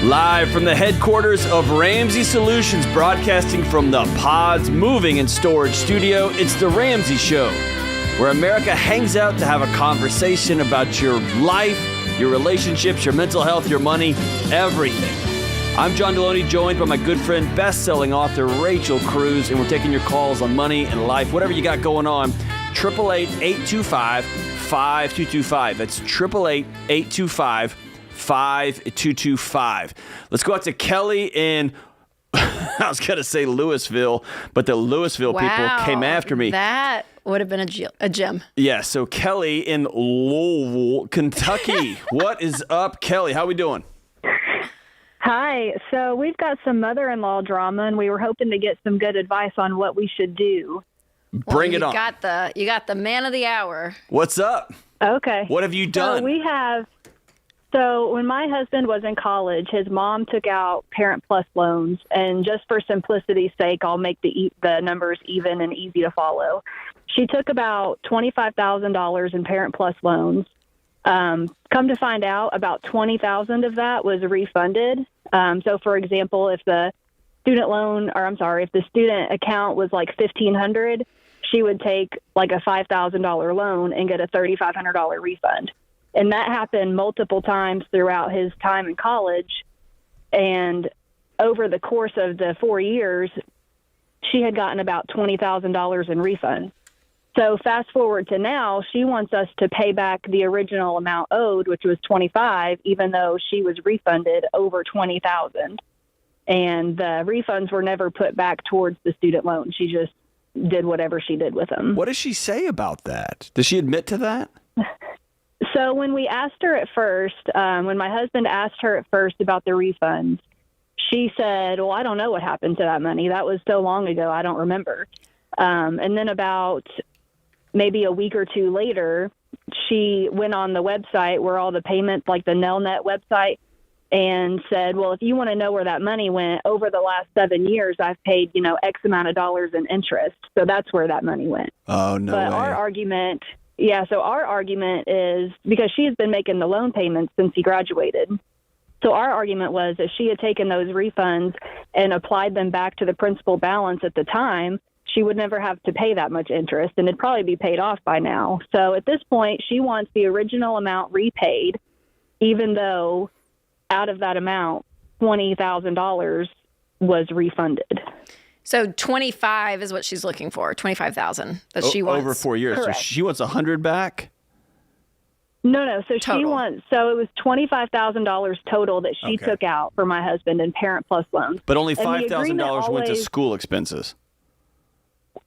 Live from the headquarters of Ramsey Solutions, broadcasting from the Pods Moving and Storage Studio, it's the Ramsey Show, where America hangs out to have a conversation about your life, your relationships, your mental health, your money, everything. I'm John Deloney, joined by my good friend, best-selling author Rachel Cruz, and we're taking your calls on money and life, whatever you got going on. 888-825-5225. That's 888-825-5225. Let's go out to Kelly in, I was going to say Louisville, but the Louisville people came after me. That would have been a gem. Yeah, so Kelly in Louisville, Kentucky. What is up, Kelly? How we doing? Hi. So we've got some mother-in-law drama, and we were hoping to get some good advice on what we should do. Bring it on. You got the man of the hour. What's up? Okay. What have you done? So when my husband was in college, his mom took out Parent Plus loans, and just for simplicity's sake, I'll make the numbers even and easy to follow. She took about $25,000 in Parent Plus loans. Come to find out, about $20,000 of that was refunded. So, for example, if the student account was like $1,500, she would take like a $5,000 loan and get a $3,500 refund. And that happened multiple times throughout his time in college. And over the course of the 4 years, she had gotten about $20,000 in refunds. So fast forward to now, she wants us to pay back the original amount owed, which was $25,000, even though she was refunded over $20,000. And the refunds were never put back towards the student loan. She just did whatever she did with them. What does she say about that? Does she admit to that? So when we asked her at first, when my husband asked her at first about the refunds, she said, well, I don't know what happened to that money. That was so long ago, I don't remember. And then about maybe a week or two later, she went on the website where all the payments, like the Nelnet website, and said, well, if you want to know where that money went, over the last 7 years, I've paid, X amount of dollars in interest. So that's where that money went. Oh, no way. But our argument is because she has been making the loan payments since he graduated. So our argument was that she had taken those refunds and applied them back to the principal balance at the time, she would never have to pay that much interest, and it'd probably be paid off by now. So at this point, she wants the original amount repaid, even though out of that amount, $20,000 was refunded. So 25 is what she's looking for, 25,000 that she wants. Over 4 years. Correct. So she wants 100 back? No. So total. it was $25,000 total that she took out for my husband in Parent Plus loans. But only $5,000 went to school expenses.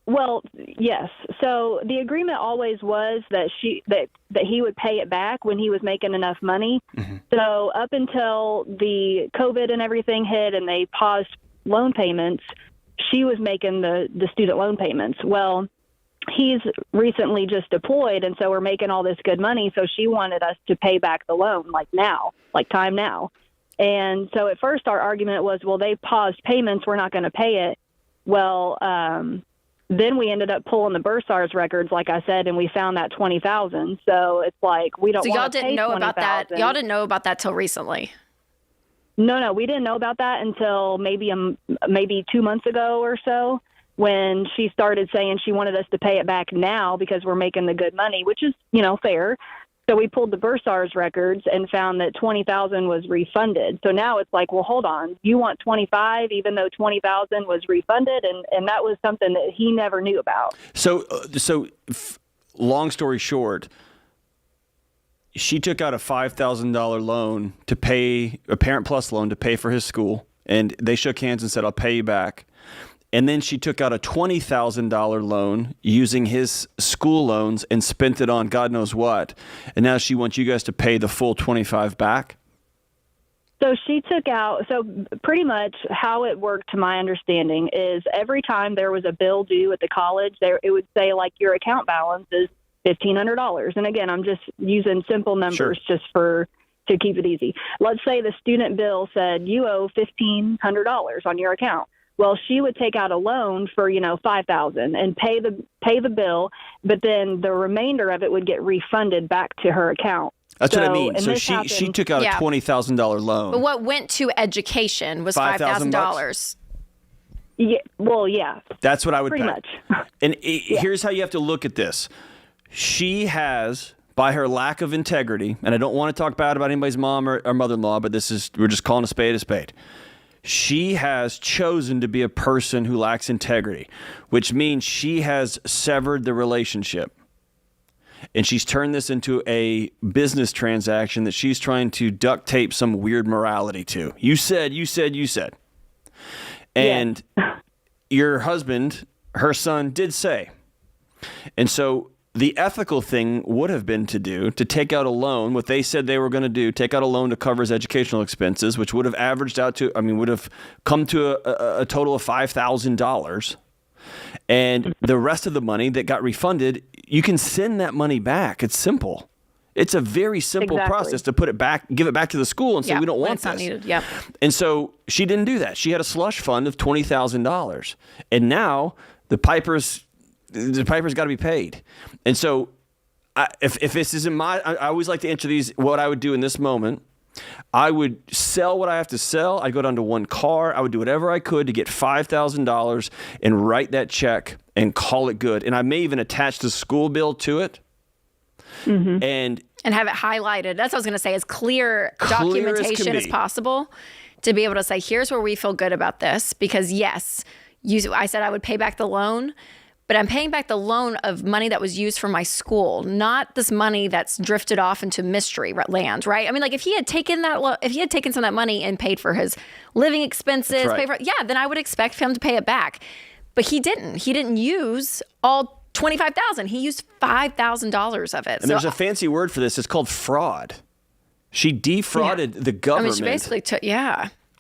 Well, yes. So the agreement always was that that he would pay it back when he was making enough money. Mm-hmm. So up until the COVID and everything hit and they paused loan payments, she was making the student loan payments. Well, he's recently just deployed, and so we're making all this good money. So she wanted us to pay back the loan time now. And so at first our argument was, well, they paused payments, we're not going to pay it. Well, then we ended up pulling the Bursars records, like I said, and we found that $20,000. So it's like we don't want to pay $20,000. So y'all didn't know about that. Y'all didn't know about that till recently. No, we didn't know about that until maybe 2 months ago or so, when she started saying she wanted us to pay it back now because we're making the good money, which is fair. So we pulled the Bursars records and found that $20,000 was refunded. So now it's like, well, hold on, you want $25,000 even though $20,000 was refunded, and that was something that he never knew about. So long story short, she took out a $5,000 loan to pay a Parent Plus loan to pay for his school, and they shook hands and said, "I'll pay you back." And then she took out a $20,000 loan using his school loans and spent it on God knows what. And now she wants you guys to pay the full $25,000 back? So she took out, so pretty much how it worked, to my understanding, is every time there was a bill due at the college, it would say, like, your account balance is $1,500. And again, I'm just using simple numbers just to keep it easy. Let's say the student bill said you owe $1,500 on your account. Well, she would take out a loan for, $5,000 and pay the bill, but then the remainder of it would get refunded back to her account. That's what I mean. and So this she happened- took out a Yeah. $20,000 loan. But what went to education was $5,000. Yeah, well, yeah, That's what I would pretty pay. much. And here's how you have to look at this. She has, by her lack of integrity, and I don't want to talk bad about anybody's mom or mother-in-law, but we're just calling a spade a spade. She has chosen to be a person who lacks integrity, which means she has severed the relationship. And she's turned this into a business transaction that she's trying to duct tape some weird morality to. You said. And your husband, her son, did say. And so the ethical thing would have been to take out a loan, what they said they were going to do, take out a loan to cover his educational expenses, which would have averaged out to, would have come to a total of $5,000. And the rest of the money that got refunded, you can send that money back. It's simple. It's a very simple process to put it back, give it back to the school and say, we don't want it's this. not needed. Yep. And so she didn't do that. She had a slush fund of $20,000. And now the Piper's got to be paid. And so if this is I always like to answer these, what I would do in this moment. I would sell what I have to sell. I'd go down to one car. I would do whatever I could to get $5,000 and write that check and call it good. And I may even attach the school bill to it. Mm-hmm. And have it highlighted. That's what I was going to say, as clear documentation as possible to be able to say, here's where we feel good about this. Because yes, I said I would pay back the loan, but I'm paying back the loan of money that was used for my school, not this money that's drifted off into mystery land, right? I mean, like if he had taken if he had taken some of that money and paid for his living expenses, then I would expect him to pay it back. But he didn't. He didn't use all $25,000. He used $5,000 of it. And there's a fancy word for this. It's called fraud. She defrauded the government. She basically took,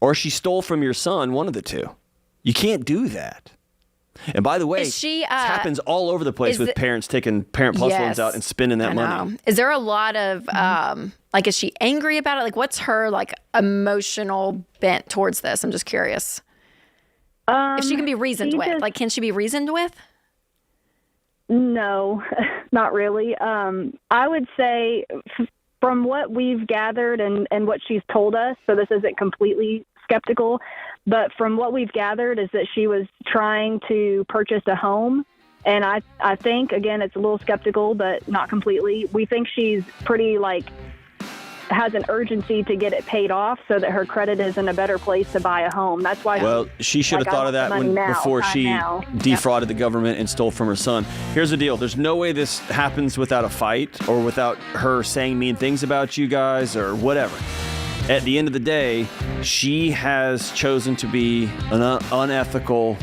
or she stole from your son, one of the two. You can't do that. And by the way, this happens all over the place with parents taking Parent Plus loans out and spending that money. Is there a lot of, is she angry about it? Like, what's her, emotional bent towards this? I'm just curious. If she can be reasoned with. Can she be reasoned with? No, not really. I would say from what we've gathered and what she's told us, so this isn't completely skeptical, but from what we've gathered is that she was trying to purchase a home. And I think, again, it's a little skeptical, but not completely. We think she's pretty has an urgency to get it paid off so that her credit is in a better place to buy a home. That's why. Well, she should have thought of that before she defrauded the government and stole from her son. Here's the deal. There's no way this happens without a fight or without her saying mean things about you guys or whatever. At the end of the day, she has chosen to be an unethical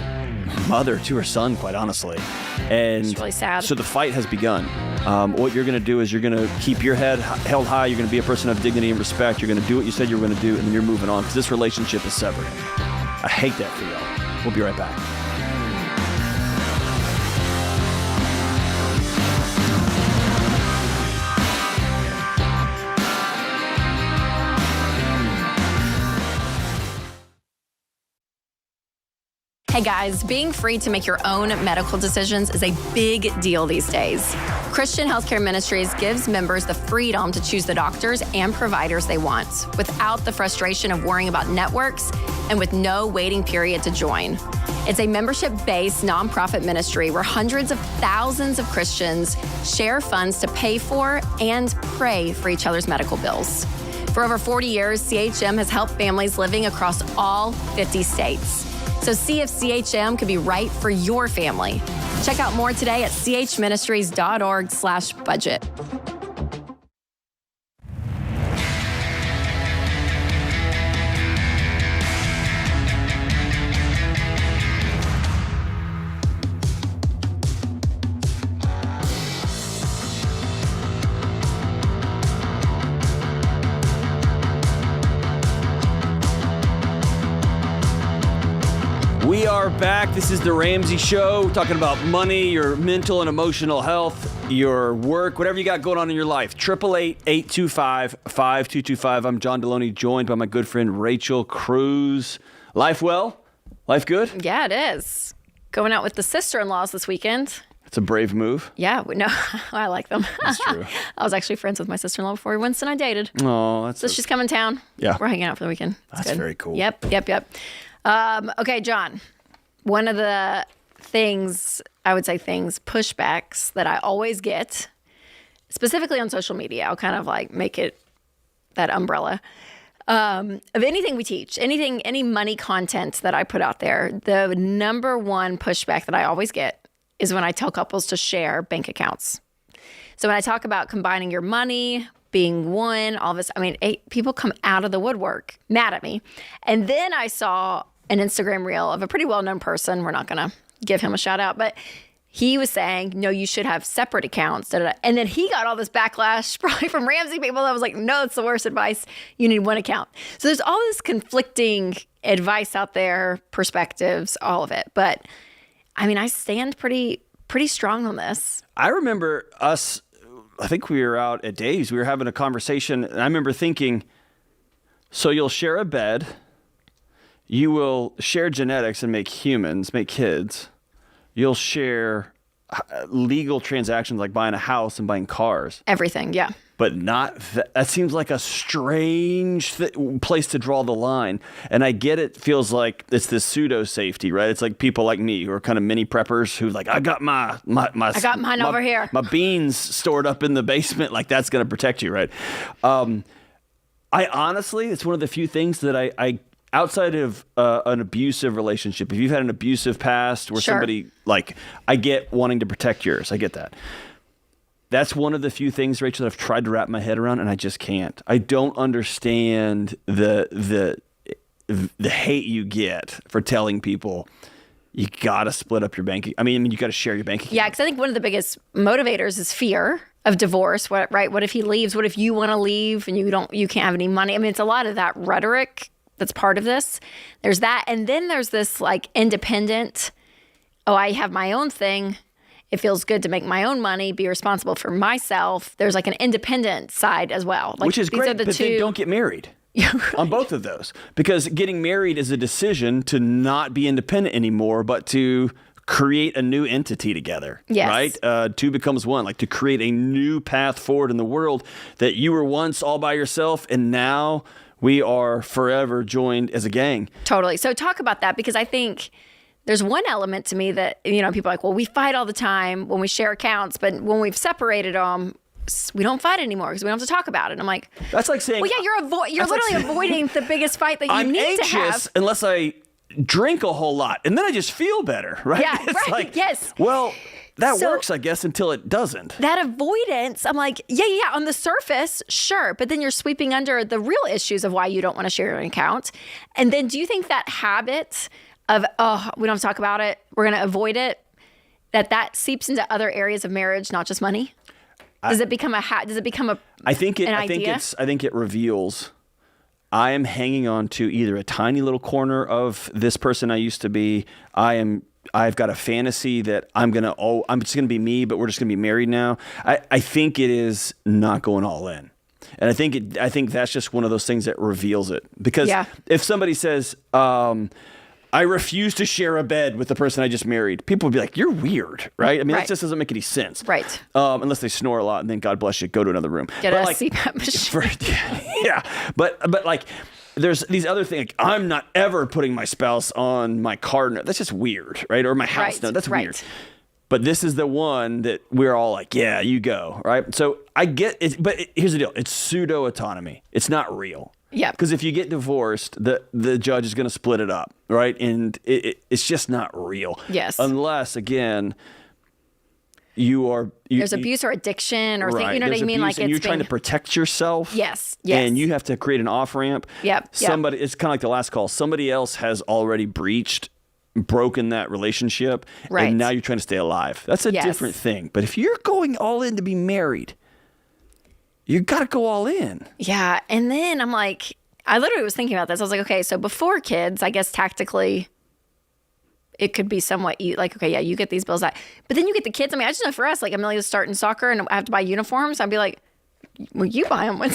mother to her son, quite honestly. And it's really sad. So the fight has begun. What you're going to do is you're going to keep your head held high. You're going to be a person of dignity and respect. You're going to do what you said you were going to do, and then you're moving on because this relationship is severed. I hate that for y'all. We'll be right back. Hey guys, being free to make your own medical decisions is a big deal these days. Christian Healthcare Ministries gives members the freedom to choose the doctors and providers they want without the frustration of worrying about networks and with no waiting period to join. It's a membership-based nonprofit ministry where hundreds of thousands of Christians share funds to pay for and pray for each other's medical bills. For over 40 years, CHM has helped families living across all 50 states. So see if CHM could be right for your family. Check out more today at chministries.org/budget. We are back. This is the Ramsey Show. We're talking about money, your mental and emotional health, your work, whatever you got going on in your life. 888-825-5225. I'm John Deloney, joined by my good friend Rachel Cruz. Life well? Life good? Yeah, it is. Going out with the sister-in-laws this weekend. It's a brave move. Yeah, no, I like them. That's true. I was actually friends with my sister-in-law before Winston and I dated. Oh, that's So she's coming to town. Yeah. We're hanging out for the weekend. It's That's good. very cool. Yep. Okay, John, one of the pushbacks that I always get, specifically on social media, I'll kind of like make it that umbrella, of anything we teach, any money content that I put out there, the number one pushback that I always get is when I tell couples to share bank accounts. So when I talk about combining your money, being one, all this, people come out of the woodwork mad at me. And then I saw an Instagram reel of a pretty well-known person. We're not going to give him a shout out, but he was saying, no, you should have separate accounts. And then he got all this backlash probably from Ramsey people that was like, no, it's the worst advice. You need one account. So there's all this conflicting advice out there, perspectives, all of it. But I stand pretty strong on this. I remember us, I think we were out at Dave's, we were having a conversation, and I remember thinking, so you'll share a bed, you will share genetics and make kids, you'll share legal transactions like buying a house and buying cars. Everything, yeah. But not that seems like a strange place to draw the line. And I get it feels like it's this pseudo safety, right? It's like people like me who are kind of mini preppers who like, I got mine over here. My beans stored up in the basement. Like that's going to protect you, right? I honestly, it's one of the few things that I outside of an abusive relationship, if you've had an abusive past where somebody like, I get wanting to protect yours. I get that. That's one of the few things, Rachel, that I've tried to wrap my head around, and I just can't. I don't understand the hate you get for telling people you got to split up your bank. You got to share your bank account. Yeah, because I think one of the biggest motivators is fear of divorce. Right? What if he leaves? What if you want to leave and you can't have any money? It's a lot of that rhetoric that's part of this. There's that, and then there's this like independent. Oh, I have my own thing. It feels good to make my own money, be responsible for myself. There's like an independent side as well. Like, which is great, but then don't get married on both of those. Because getting married is a decision to not be independent anymore, but to create a new entity together. Yes. Right? Two becomes one, like to create a new path forward in the world that you were once all by yourself and now we are forever joined as a gang. Totally. So talk about that, because I think there's one element to me that, people are like, well, we fight all the time when we share accounts, but when we've separated them, we don't fight anymore because we don't have to talk about it. And I'm like, that's like saying, well, yeah, you're literally avoiding the biggest fight that you need to have. I'm anxious unless I drink a whole lot, and then I just feel better, right? Yeah, it's right. Like, yes. Well, that works, I guess, until it doesn't. That avoidance, I'm like, yeah, on the surface, sure. But then you're sweeping under the real issues of why you don't want to share your account. And then do you think that habit of, we don't have to talk about it, we're going to avoid it, that seeps into other areas of marriage, not just money? Does it become an idea? I think it reveals I am hanging on to either a tiny little corner of this person I used to be. I've got a fantasy that I'm just gonna be me, but we're just gonna be married now. I think it is not going all in. And I think that's just one of those things that reveals it. Because if somebody says, I refuse to share a bed with the person I just married, people would be like, you're weird, right? That just doesn't make any sense. Right. Unless they snore a lot, and then God bless you, go to another room. Get a CPAP machine. Yeah. But like, there's these other things, like, I'm not ever putting my spouse on my car note. That's just weird, right? Or my house note. That's weird. But this is the one that we're all like, yeah, you go, right? So I get it, but here's the deal. It's pseudo-autonomy. It's not real. Yeah. Because if you get divorced, the judge is going to split it up, right? And it's just not real. Yes. Unless, again, there's abuse or addiction or thing, you know what I mean? Like you're trying to protect yourself. Yes. And you have to create an off ramp. Yep. It's kind of like the last call. Somebody else has already broken that relationship. Right. And now you're trying to stay alive. That's a different thing. But if you're going all in to be married, you got to go all in. Yeah. And then I'm like, I literally was thinking about this. I was like, okay, so before kids, I guess tactically it could be somewhat like, okay, yeah, you get these bills out. But then you get the kids. I just know for us, like Amelia's starting soccer and I have to buy uniforms. I'd be like, well, you buy them. You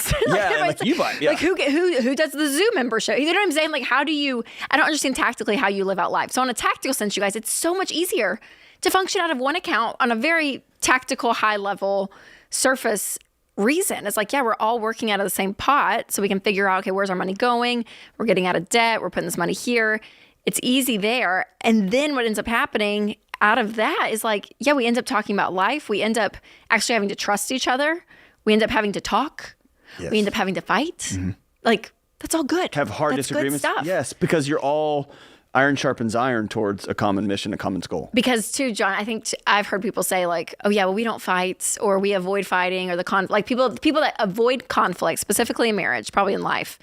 buy them. Yeah. Like who does the zoo membership? You know what I'm saying? Like I don't understand tactically how you live out life. So on a tactical sense, you guys, it's so much easier to function out of one account on a very tactical, high level surface reason. It's like, yeah, we're all working out of the same pot, so we can figure out, okay, where's our money going? We're getting out of debt. We're putting this money here. It's easy there. And then what ends up happening out of that is like, yeah, we end up talking about life. We end up actually having to trust each other. We end up having to talk. Yes. We end up having to fight. Like, that's all good. Have hard That's disagreements. Good stuff. Yes, because you're all iron sharpens iron towards a common mission, a common goal. Because too, John, I think I've heard people say like, oh yeah, well, we don't fight, or we avoid fighting, or like people that avoid conflict, specifically in marriage, probably in life.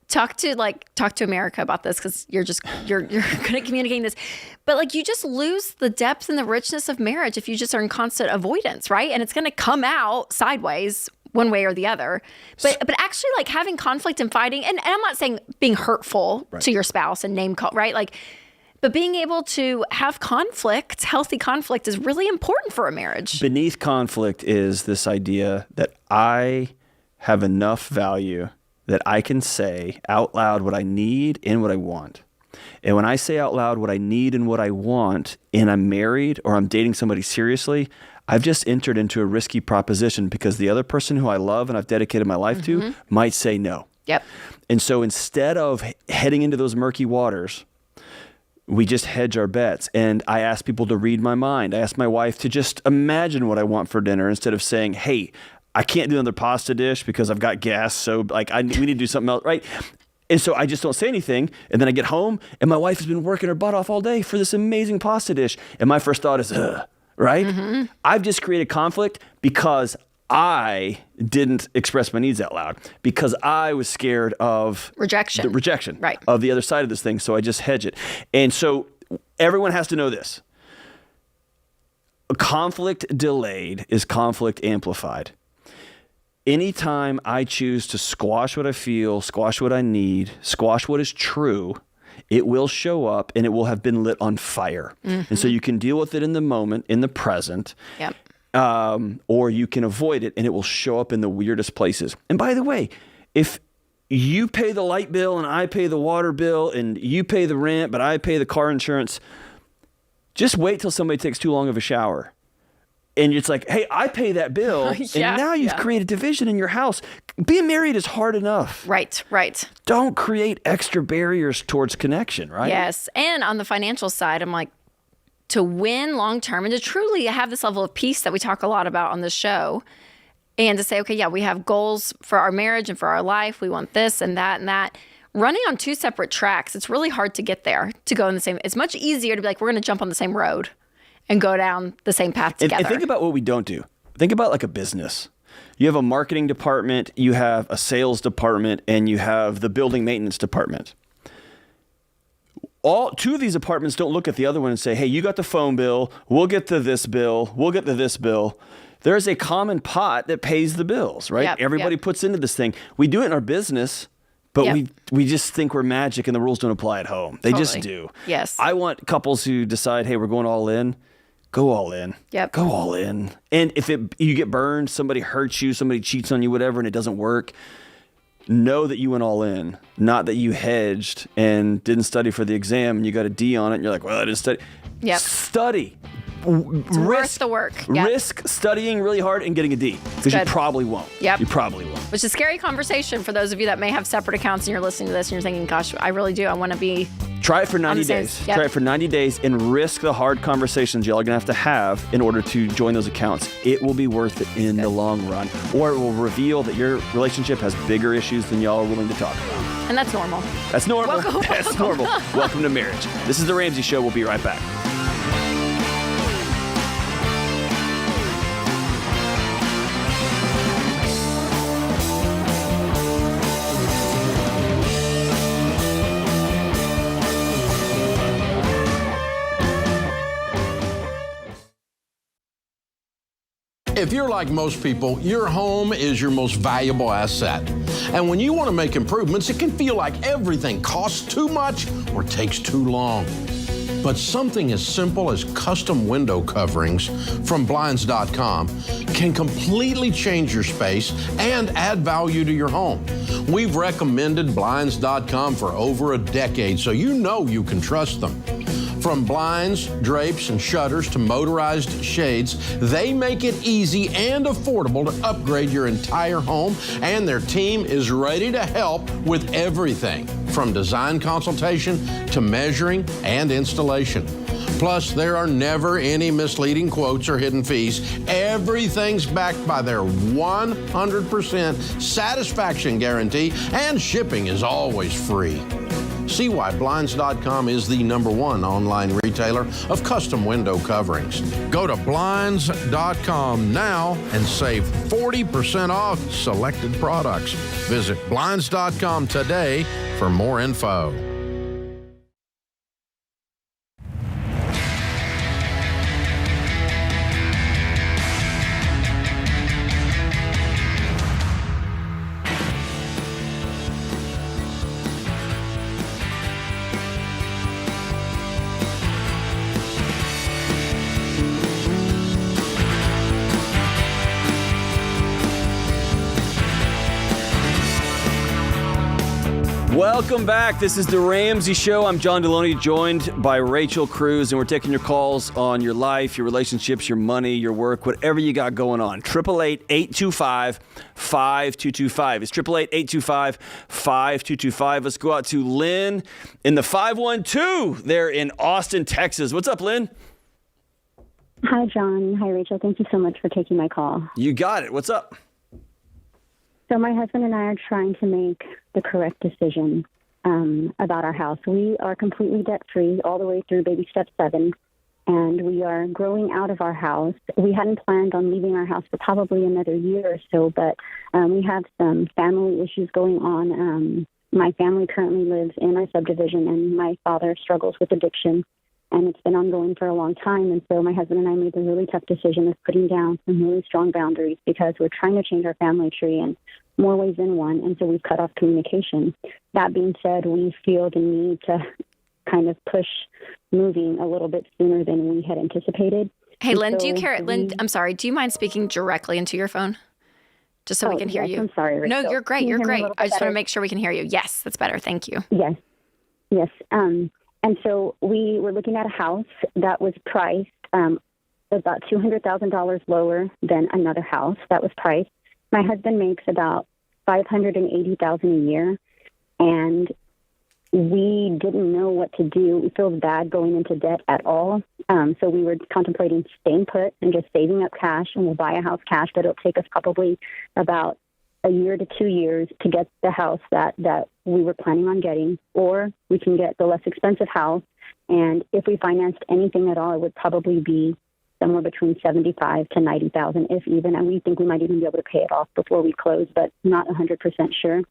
Talk to America about this, because you're good at communicating this. But like, you just lose the depth and the richness of marriage if you just are in constant avoidance, right? And it's going to come out sideways one way or the other. But actually, like, having conflict and fighting, and I'm not saying being hurtful to your spouse and name call, right? Like, but being able to have conflict, healthy conflict, is really important for a marriage. Beneath conflict is this idea that I have enough value that I can say out loud what I need and what I want. And when I say out loud what I need and what I want, and I'm married or I'm dating somebody seriously, I've just entered into a risky proposition, because the other person who I love and I've dedicated my life to might say no. Yep. And so instead of heading into those murky waters, we just hedge our bets. And I ask people to read my mind. I ask my wife to just imagine what I want for dinner, instead of saying, hey, I can't do another pasta dish because I've got gas. So like, we need to do something else, right? And so I just don't say anything. And then I get home and my wife has been working her butt off all day for this amazing pasta dish. And my first thought is, right? I've just created conflict because I didn't express my needs out loud, because I was scared of rejection of the other side of this thing. So I just hedge it. And so everyone has to know this. Conflict delayed is conflict amplified. Anytime I choose to squash what I feel, squash what I need, squash what is true, it will show up and it will have been lit on fire. And so you can deal with it in the moment, in the present, or you can avoid it and it will show up in the weirdest places. And by the way, if you pay the light bill and I pay the water bill and you pay the rent, but I pay the car insurance, just wait till somebody takes too long of a shower. And it's like, hey, I pay that bill, and now you've created division in your house. Being married is hard enough. Right. Don't create extra barriers towards connection, right? Yes. And on the financial side, I'm like, to win long term and to truly have this level of peace that we talk a lot about on this show, and to say, okay, yeah, we have goals for our marriage and for our life. We want this and that and that. Running on two separate tracks, it's really hard to get there, to go in the same. It's much easier to be like, we're going to jump on the same road and go down the same path together. And think about what we don't do. Think about like a business. You have a marketing department, you have a sales department, and you have the building maintenance department. Two of these departments don't look at the other one and say, hey, you got the phone bill, we'll get to this bill, we'll get to this bill. There's a common pot that pays the bills, right? Everybody puts into this thing. We do it in our business, but we just think we're magic and the rules don't apply at home. They just do. Yes. I want couples who decide, hey, we're going all in. Go all in. Yep. Go all in. And if you get burned, somebody hurts you, somebody cheats on you, whatever, and it doesn't work, know that you went all in, not that you hedged and didn't study for the exam and you got a D on it and you're like, well, I didn't study. Yep. Study. It's worth the work. Yep. Risk studying really hard and getting a D, because you probably won't. Yep. You probably won't. Which is a scary conversation for those of you that may have separate accounts and you're listening to this and you're thinking, gosh, I really do. I want to be... Try it for 90 days. Yep. Try it for 90 days and risk the hard conversations y'all are going to have in order to join those accounts. It will be worth it in the long run. Or it will reveal that your relationship has bigger issues than y'all are willing to talk about. And that's normal. That's normal. Welcome. That's normal. Welcome to marriage. This is The Ramsey Show. We'll be right back. If you're like most people, your home is your most valuable asset. And when you want to make improvements, it can feel like everything costs too much or takes too long. But something as simple as custom window coverings from Blinds.com can completely change your space and add value to your home. We've recommended Blinds.com for over a decade, so you know you can trust them. From blinds, drapes, and shutters to motorized shades, they make it easy and affordable to upgrade your entire home, and their team is ready to help with everything from design consultation to measuring and installation. Plus, there are never any misleading quotes or hidden fees. Everything's backed by their 100% satisfaction guarantee, and shipping is always free. See why Blinds.com is the #1 online retailer of custom window coverings. Go to Blinds.com now and save 40% off selected products. Visit Blinds.com today for more info. Welcome back. This is the Ramsey Show. I'm John Deloney, joined by Rachel Cruz, and we're taking your calls on your life, your relationships, your money, your work, whatever you got going on. 888-825-5225. It's 888-825-5225. Let's go out to Lynn in the 512 there in Austin, Texas. What's up, Lynn? Hi, John. Hi, Rachel. Thank you so much for taking my call. You got it. What's up? So my husband and I are trying to make the correct decision about our house. We are completely debt-free all the way through baby step 7, and we are growing out of our house. We hadn't planned on leaving our house for probably another year or so, but we have some family issues going on. My family currently lives in our subdivision, and my father struggles with addiction, and it's been ongoing for a long time. And so my husband and I made the really tough decision of putting down some really strong boundaries because we're trying to change our family tree in more ways than one, and so we've cut off communication. That being said, we feel the need to kind of push moving a little bit sooner than we had anticipated. Hey, Lynn, do you care? Lynn, I'm sorry. Do you mind speaking directly into your phone? Just so we can hear you. I'm sorry, Rachel. No, you're great. You're great. I just want to make sure we can hear you. Yes, that's better. Thank you. Yes. And so we were looking at a house that was priced about $200,000 lower than another house that was priced. My husband makes about $580,000 a year, and we didn't know what to do. We feel bad going into debt at all. So we were contemplating staying put and just saving up cash, and we'll buy a house cash, but it'll take us probably about a year to 2 years to get the house that we were planning on getting, or we can get the less expensive house. And if we financed anything at all, it would probably be somewhere between $75,000 to $90,000, if even. And we think we might even be able to pay it off before we close, but not 100% sure.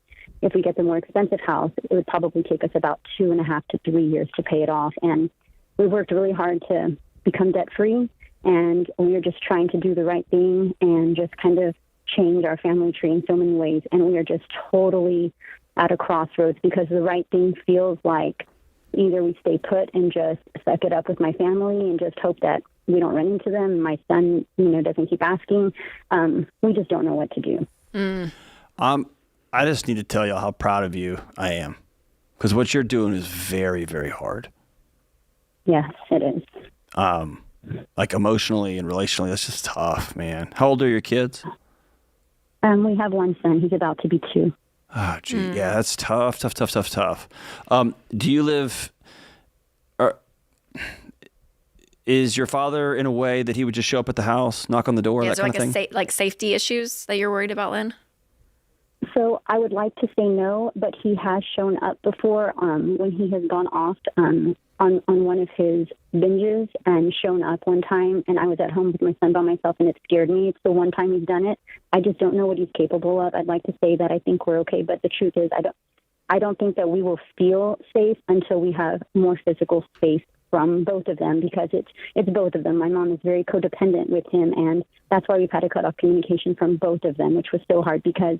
If we get the more expensive house, it would probably take us about 2.5 to 3 years to pay it off. And we worked really hard to become debt-free, and we are just trying to do the right thing and just kind of change our family tree in so many ways. And we are just totally at a crossroads because the right thing feels like either we stay put and just suck it up with my family and just hope that we don't run into them. My son, doesn't keep asking. We just don't know what to do. I just need to tell you how proud of you I am, because what you're doing is very, very hard. Yes, it is. Like emotionally and relationally, that's just tough, man. How old are your kids? We have one son. He's about to be 2. Oh, gee. Yeah, that's tough. Do you live... Is your father in a way that he would just show up at the house, knock on the door, that kind of thing? Like safety issues that you're worried about, Lynn? So I would like to say no, but he has shown up before when he has gone off on one of his binges and shown up one time, and I was at home with my son by myself, and it scared me. It's the one time he's done it. I just don't know what he's capable of. I'd like to say that I think we're okay, but the truth is I don't think that we will feel safe until we have more physical space from both of them, because it's both of them. My mom is very codependent with him, and that's why we've had to cut off communication from both of them, which was so hard because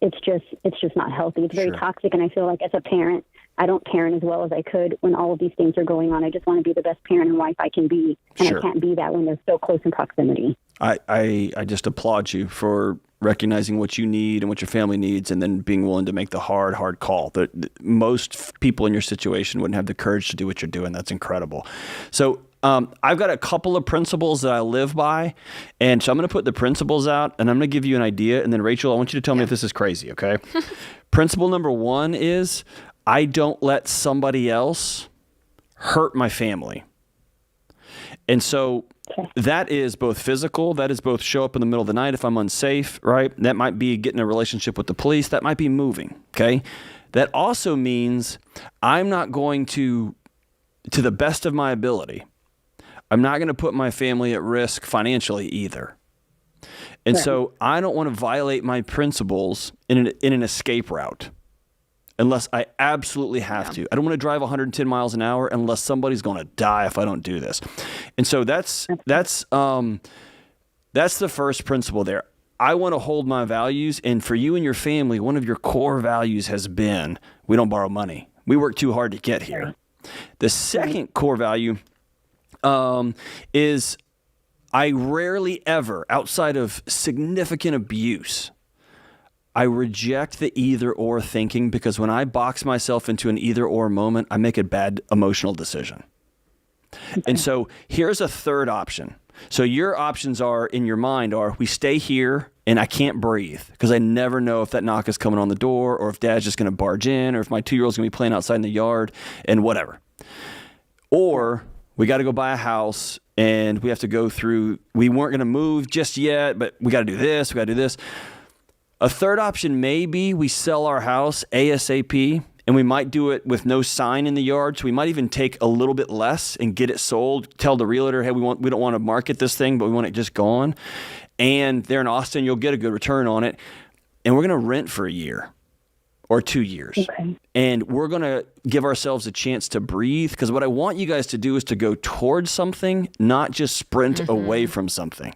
it's just not healthy. It's very toxic, and I feel like as a parent, I don't parent as well as I could when all of these things are going on. I just want to be the best parent and wife I can be, and I can't be that when they're so close in proximity. I just applaud you for recognizing what you need and what your family needs, and then being willing to make the hard call. Most people in your situation wouldn't have the courage to do what you're doing. That's incredible. So I've got a couple of principles that I live by, and so I'm going to put the principles out, and I'm going to give you an idea, and then Rachel, I want you to tell me if this is crazy, okay? Principle number 1 is I don't let somebody else hurt my family. And so that is both physical, that is both show up in the middle of the night if I'm unsafe, right? That might be getting a relationship with the police, that might be moving, okay? That also means I'm not going to the best of my ability, I'm not going to put my family at risk financially either. And so I don't want to violate my principles in an escape route unless I absolutely have to. I don't want to drive 110 miles an hour unless somebody's going to die if I don't do this. And so that's the first principle there. I want to hold my values. And for you and your family, one of your core values has been, we don't borrow money. We work too hard to get here. The second core value is I rarely ever, outside of significant abuse, I reject the either or thinking, because when I box myself into an either or moment, I make a bad emotional decision. And so here's a third option. So your options are in your mind are we stay here and I can't breathe because I never know if that knock is coming on the door or if dad's just going to barge in or if my 2-year-old's going to be playing outside in the yard and whatever. Or we got to go buy a house and we have to go through, we weren't going to move just yet, but we got to do this, we got to do this. A third option may be we sell our house ASAP, and we might do it with no sign in the yard. So we might even take a little bit less and get it sold. Tell the realtor, hey, we don't want to market this thing, but we want it just gone. And there in Austin, you'll get a good return on it. And we're going to rent for a year or 2 years. Okay. And we're going to give ourselves a chance to breathe, because what I want you guys to do is to go towards something, not just sprint away from something.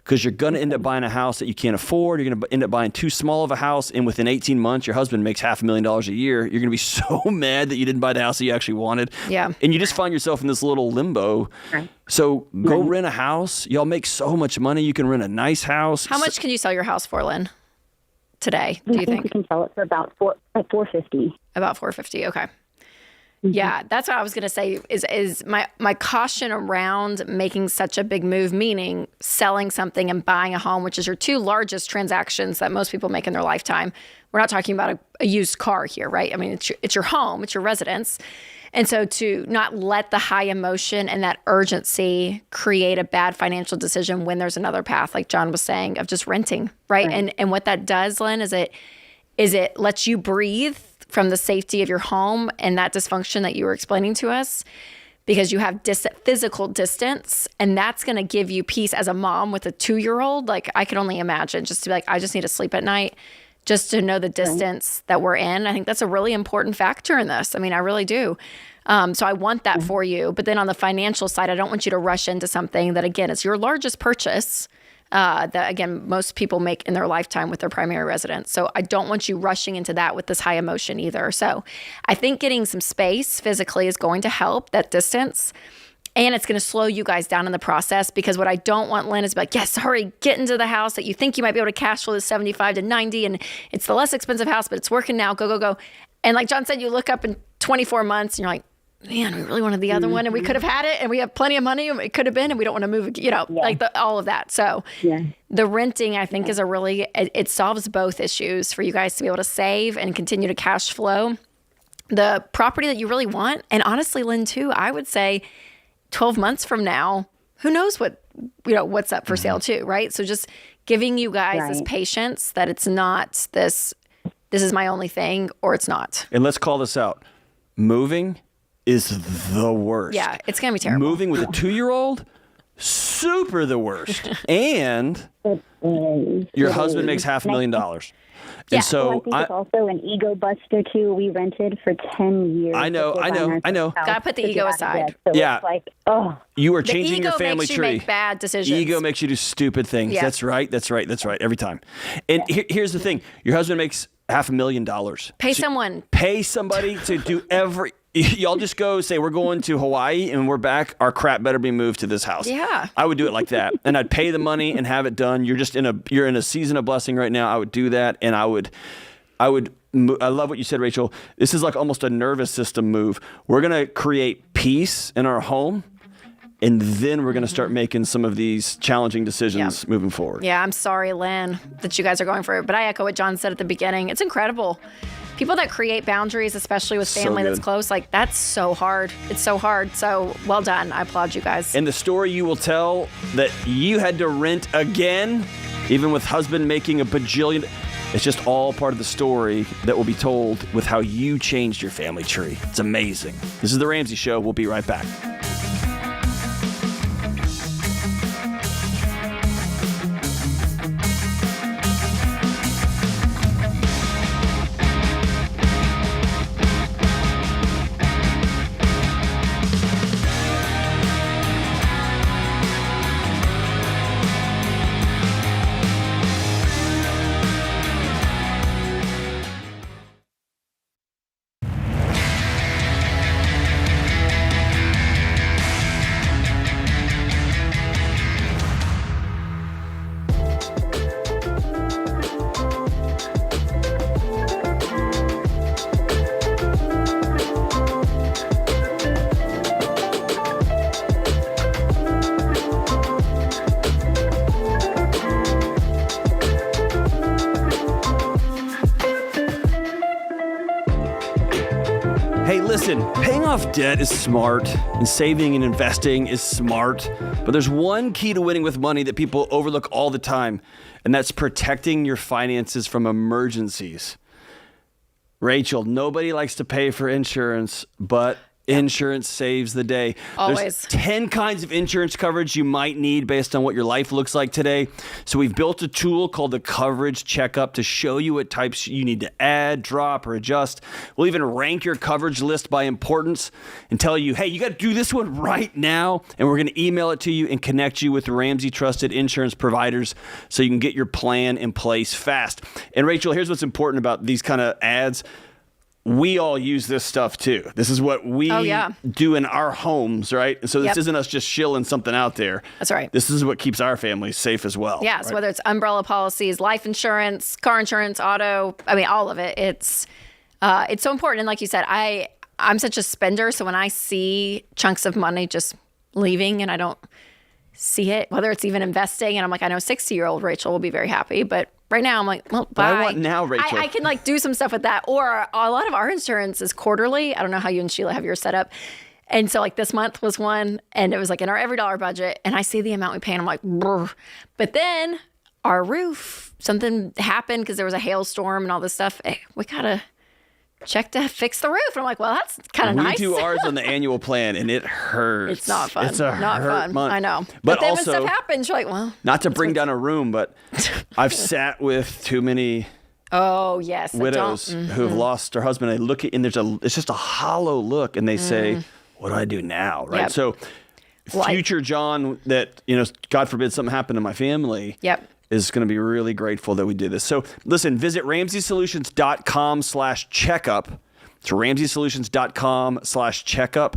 Because you're going to end up buying a house that you can't afford. You're going to end up buying too small of a house. And within 18 months, your husband makes $500,000 a year. You're going to be so mad that you didn't buy the house that you actually wanted. Yeah. And you just find yourself in this little limbo. Right. So go rent a house. Y'all make so much money. You can rent a nice house. How much can you sell your house for, Lynn, today, do you think? We can sell it for about $450. About $450, okay. Yeah, that's what I was going to say is my caution around making such a big move, meaning selling something and buying a home, which is your 2 largest transactions that most people make in their lifetime. We're not talking about a used car here, right? I mean, it's your home, it's your residence. And so to not let the high emotion and that urgency create a bad financial decision when there's another path, like John was saying, of just renting, right? And what that does, Lynn, is it lets you breathe from the safety of your home and that dysfunction that you were explaining to us, because you have physical distance, and that's going to give you peace as a mom with a 2-year-old. Like, I could only imagine just to be like, I just need to sleep at night, just to know the distance that we're in. I think that's a really important factor in this. I mean, I really do. So I want that for you. But then on the financial side, I don't want you to rush into something that, again, is your largest purchase, that, again, most people make in their lifetime with their primary residence. So I don't want you rushing into that with this high emotion either. So I think getting some space physically is going to help, that distance. And it's going to slow you guys down in the process, because what I don't want, Lynn, is to be like, yes, hurry, get into the house that you think you might be able to cash flow to 75 to 90, and it's the less expensive house, but it's working now, go, go, go. And like John said, you look up in 24 months and you're like, man, we really wanted the other one, and we could have had it, and we have plenty of money, and it could have been, and we don't want to move, like all of that. So the renting, I think, is a really, it solves both issues for you guys to be able to save and continue to cash flow the property that you really want. And honestly, Lynn, too, I would say 12 months from now, who knows what's up for sale too, right? So just giving you guys this patience that it's not this is my only thing, or it's not. And let's call this out. Moving is the worst. Yeah, it's going to be terrible. Moving with a 2-year-old, super the worst. And your husband makes $500,000. Yeah, and so I think it's also an ego buster too. We rented for 10 years. I know. Gotta put the ego aside. So it's like, you are changing your family tree. Ego makes you make bad decisions. Ego makes you do stupid things. Yeah. That's right. Every time. And here's the thing. Your husband makes $500,000. Pay someone. Pay somebody to do y'all just go say, we're going to Hawaii and we're back. Our crap better be moved to this house. Yeah. I would do it like that. And I'd pay the money and have it done. You're in a season of blessing right now. I would do that. And I love what you said, Rachel. This is like almost a nervous system move. We're going to create peace in our home. And then we're going to start making some of these challenging decisions moving forward. Yeah, I'm sorry, Lynn, that you guys are going for it. But I echo what John said at the beginning. It's incredible. People that create boundaries, especially with family that's close, like that's so hard. It's so hard. So well done. I applaud you guys. And the story you will tell that you had to rent again, even with husband making a bajillion, it's just all part of the story that will be told with how you changed your family tree. It's amazing. This is The Ramsey Show. We'll be right back. Hey, listen, paying off debt is smart, and saving and investing is smart, but there's one key to winning with money that people overlook all the time, and that's protecting your finances from emergencies. Rachel, nobody likes to pay for insurance, but insurance saves the day. Always. There's 10 kinds of insurance coverage you might need based on what your life looks like today. So we've built a tool called the Coverage Checkup to show you what types you need to add, drop, or adjust. We'll even rank your coverage list by importance and tell you, hey, you got to do this one right now. And we're going to email it to you and connect you with Ramsey trusted insurance providers so you can get your plan in place fast. And Rachel, here's what's important about these kind of ads. We all use this stuff too. This is what we do in our homes, right? And so this isn't us just shilling something out there. That's right. This is what keeps our families safe as well. Yeah, right? so whether it's umbrella policies, life insurance, car insurance, auto, I mean, all of it. It's so important. And like you said, I'm such a spender. So when I see chunks of money just leaving and I don't see it, whether it's even investing, and I'm like, I know 60-year-old Rachel will be very happy, but right now I'm like, well, bye. But I want now, Rachel. I can like do some stuff with that. Or a lot of our insurance is quarterly. I don't know how you and Sheila have yours set up. And so like this month was one, and it was like in our every dollar budget, and I see the amount we pay and I'm like, brr. But then our roof, something happened because there was a hailstorm and all this stuff. Hey, we gotta check to fix the roof. And I'm like, well, that's kind of nice. We do ours on the annual plan, and it hurts. It's not fun. It's a not hurt fun. month. I know. But then also, when stuff happens, you're like, well. Not to bring down a room, but I've sat with too many widows who have lost their husband. They look at, and it's just a hollow look, and they say, what do I do now? Right. Yep. So future John, that, God forbid something happened to my family. Yep. Is going to be really grateful that we did this. So listen, visit RamseySolutions.com/checkup. It's RamseySolutions.com/checkup.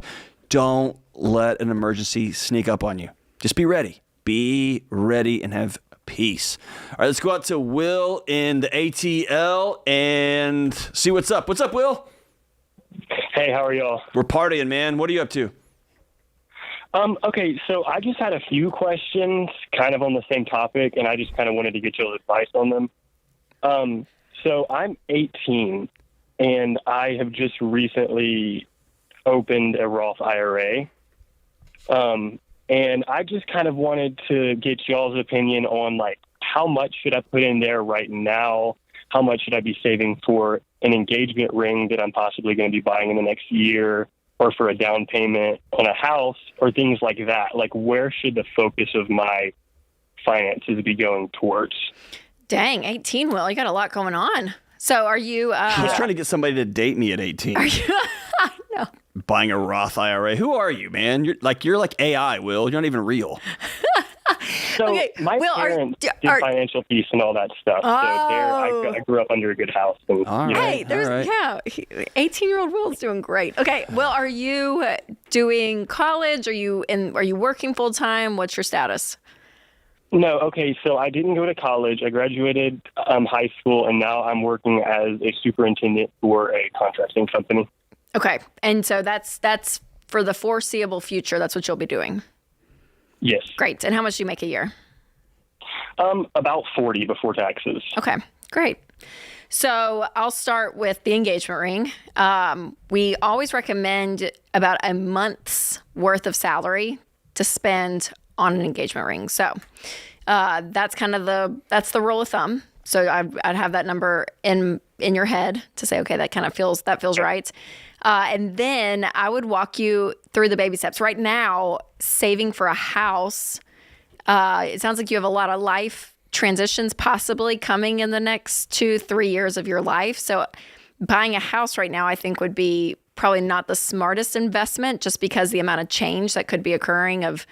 Don't let an emergency sneak up on you. Just be ready. Be ready and have peace. All right, let's go out to Will in the ATL and see what's up. What's up, Will? Hey, how are y'all? We're partying, man. What are you up to? Okay, so I just had a few questions kind of on the same topic, and I just kind of wanted to get your advice on them. So I'm 18, and I have just recently opened a Roth IRA. And I just kind of wanted to get y'all's opinion on, like, how much should I put in there right now? How much should I be saving for an engagement ring that I'm possibly going to be buying in the next year, or for a down payment on a house, or things like that? Like, where should the focus of my finances be going towards? Dang, 18, Will. You got a lot going on. So are you... I was trying to get somebody to date me at 18. Are you... I know. Buying a Roth IRA. Who are you, man? You're like AI, Will. You're not even real. So Okay, my Will, parents did financial peace and all that stuff. So I grew up under a good house. And, All right. Hey, there's 18-year-old Will's doing great. Okay, Will, are you doing college? Are you working full time? What's your status? No, okay. So I didn't go to college. I graduated high school, and now I'm working as a superintendent for a contracting company. Okay, and so that's for the foreseeable future. That's what you'll be doing. Yes. Great. And how much do you make a year? About 40 before taxes. Okay, great. So I'll start with the engagement ring. We always recommend about a month's worth of salary to spend on an engagement ring. So that's kind of the rule of thumb. So I'd have that number in your head to say, okay, that feels right. And then I would walk you through the baby steps. Right now, saving for a house, it sounds like you have a lot of life transitions possibly coming in the next 2-3 years of your life. So buying a house right now, I think, would be probably not the smartest investment, just because the amount of change that could be occurring of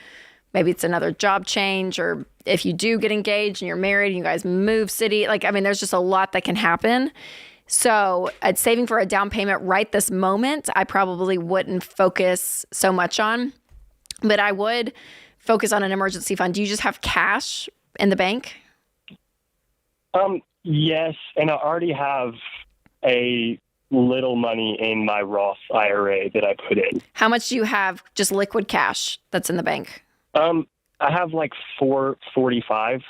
maybe it's another job change, or if you do get engaged and you're married and you guys move city, there's just a lot that can happen. So saving for a down payment right this moment, I probably wouldn't focus so much on, but I would focus on an emergency fund. Do you just have cash in the bank? Yes, and I already have a little money in my Roth IRA that I put in. How much do you have just liquid cash that's in the bank? I have like $4,500.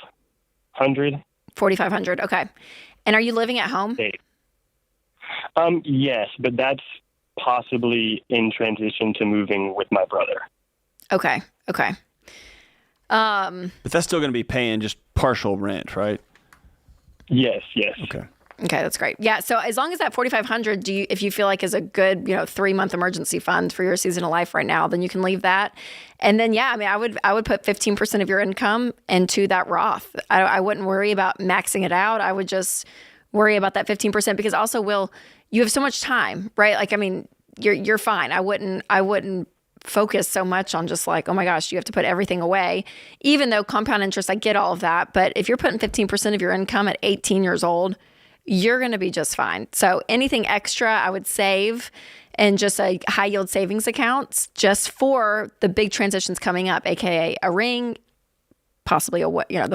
$4,500. Okay. And are you living at home? Yes, but that's possibly in transition to moving with my brother. Okay. But that's still going to be paying just partial rent, right? Yes. Okay, that's great. Yeah, so as long as that $4,500, if you feel like is a good, 3-month emergency fund for your season of life right now, then you can leave that. And then, I would put 15% of your income into that Roth. I wouldn't worry about maxing it out. I would just worry about that 15%, because also, Will, you have so much time, right? You're fine. I wouldn't focus so much on just like, oh my gosh, you have to put everything away. Even though compound interest, I get all of that. But if you're putting 15% of your income at 18 years old, you're going to be just fine. So anything extra, I would save in just a high yield savings accounts just for the big transitions coming up, AKA a ring, possibly the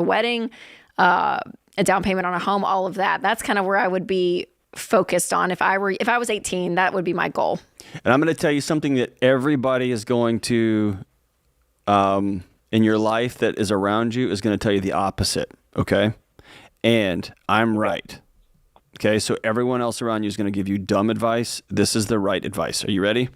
wedding, a down payment on a home, all of that. That's kind of where I would be focused on. If I was 18, that would be my goal. And I'm going to tell you something that everybody is going to, in your life that is around you, is going to tell you the opposite. Okay. And I'm right. Okay. So everyone else around you is going to give you dumb advice. This is the right advice. Are you ready?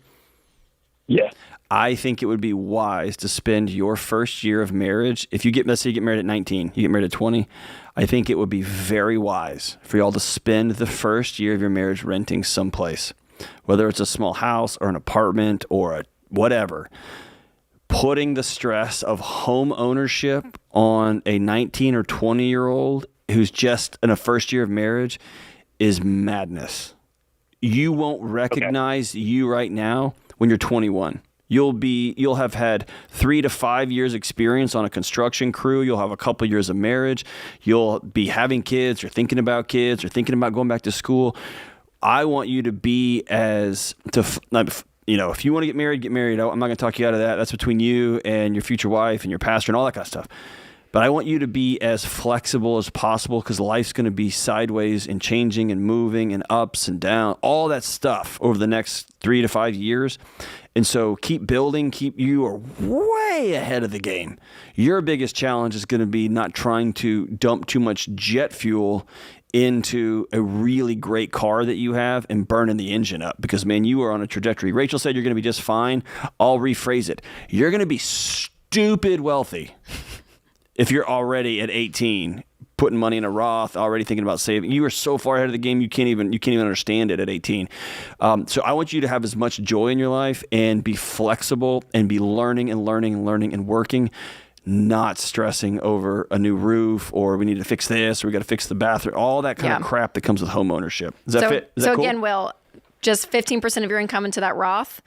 Yeah. I think it would be wise to spend your first year of marriage. Let's say you get married at 19, you get married at 20. I think it would be very wise for y'all to spend the first year of your marriage renting someplace, whether it's a small house or an apartment or a whatever. Putting the stress of home ownership on a 19 or 20-year-old who's just in a first year of marriage is madness. You won't recognize you right now when you're 21. You'll have had 3 to 5 years experience on a construction crew. You'll have a couple years of marriage. You'll be having kids or thinking about kids or thinking about going back to school. I want you to be if you want to get married, I'm not going to talk you out of that. That's between you and your future wife and your pastor and all that kind of stuff. But I want you to be as flexible as possible, because life's going to be sideways and changing and moving and ups and down, all that stuff over the next 3 to 5 years. And so keep building, you are way ahead of the game. Your biggest challenge is going to be not trying to dump too much jet fuel into a really great car that you have and burning the engine up, because, man, you are on a trajectory. Rachel said you're going to be just fine. I'll rephrase it. You're going to be stupid wealthy if you're already at 18 putting money in a Roth, already thinking about saving. You are so far ahead of the game, you can't even understand it at 18. So I want you to have as much joy in your life and be flexible and be learning and working, not stressing over a new roof, or we need to fix this, or we got to fix the bathroom, all that kind of crap that comes with home ownership. Does that fit? Is that cool? Again, Will, just 15% of your income into that Roth.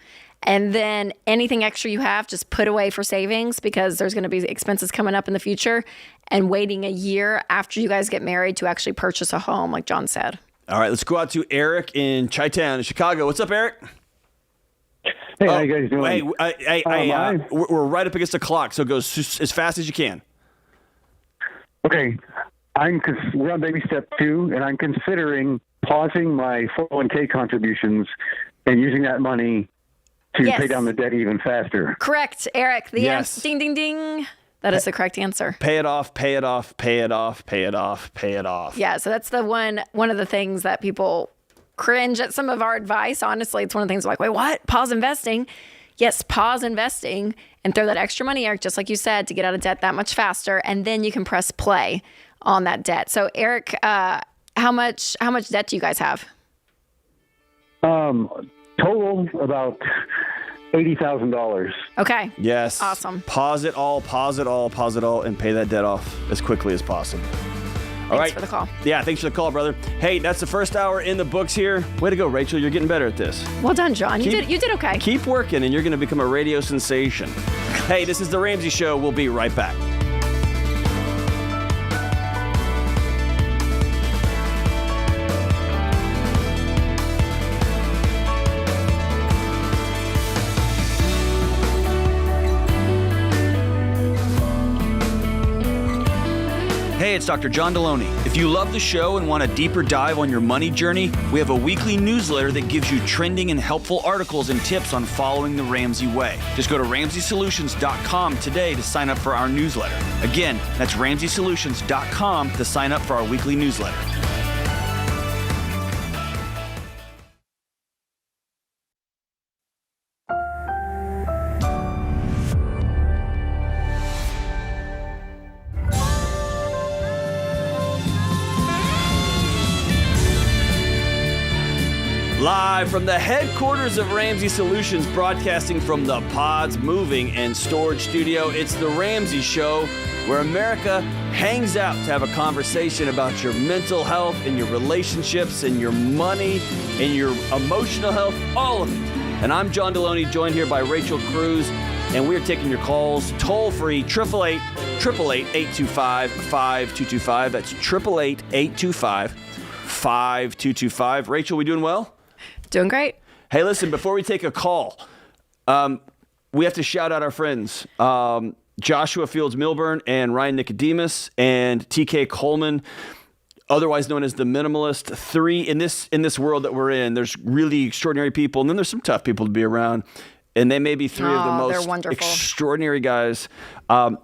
And then anything extra you have, just put away for savings because there's going to be expenses coming up in the future, and waiting a year after you guys get married to actually purchase a home, like John said. All right, let's go out to Eric in Chi-Town in Chicago. What's up, Eric? Hey, how you guys doing? We're right up against the clock, so go as fast as you can. Okay, we're on baby step 2, and I'm considering pausing my 401k contributions and using that money to pay down the debt even faster. Correct, Eric. Yes. Ding, ding, ding. That is the correct answer. Pay it off, pay it off, pay it off, pay it off, pay it off. Yeah, so that's the one of the things that people cringe at some of our advice. Honestly, it's one of the things like, wait, what? Pause investing. Yes, pause investing and throw that extra money, Eric, just like you said, to get out of debt that much faster. And then you can press play on that debt. So, Eric, how much debt do you guys have? Total about $80,000. Okay. Yes. Awesome. Pause it all, and pay that debt off as quickly as possible. All right. Thanks for the call. Yeah, thanks for the call, brother. Hey, that's the first hour in the books here. Way to go, Rachel. You're getting better at this. Well done, John. You did okay. Keep working, and you're going to become a radio sensation. Hey, this is The Ramsey Show. We'll be right back. Hey, it's Dr. John Deloney. If you love the show and want a deeper dive on your money journey, we have a weekly newsletter that gives you trending and helpful articles and tips on following the Ramsey way. Just go to RamseySolutions.com today to sign up for our newsletter. Again, that's RamseySolutions.com to sign up for our weekly newsletter. Live from the headquarters of Ramsey Solutions, broadcasting from the Pods Moving and Storage Studio, it's The Ramsey Show, where America hangs out to have a conversation about your mental health and your relationships and your money and your emotional health, all of it. And I'm John Deloney, joined here by Rachel Cruz, and we're taking your calls toll-free, 888-825-5225. That's 888-825-5225. Rachel, we doing well? Doing great. Hey, listen, before we take a call, we have to shout out our friends, Joshua Fields Milburn and Ryan Nicodemus and TK Coleman, otherwise known as the Minimalist. Three in this world that we're in. There's really extraordinary people, and then there's some tough people to be around. And they may be three of the most extraordinary guys.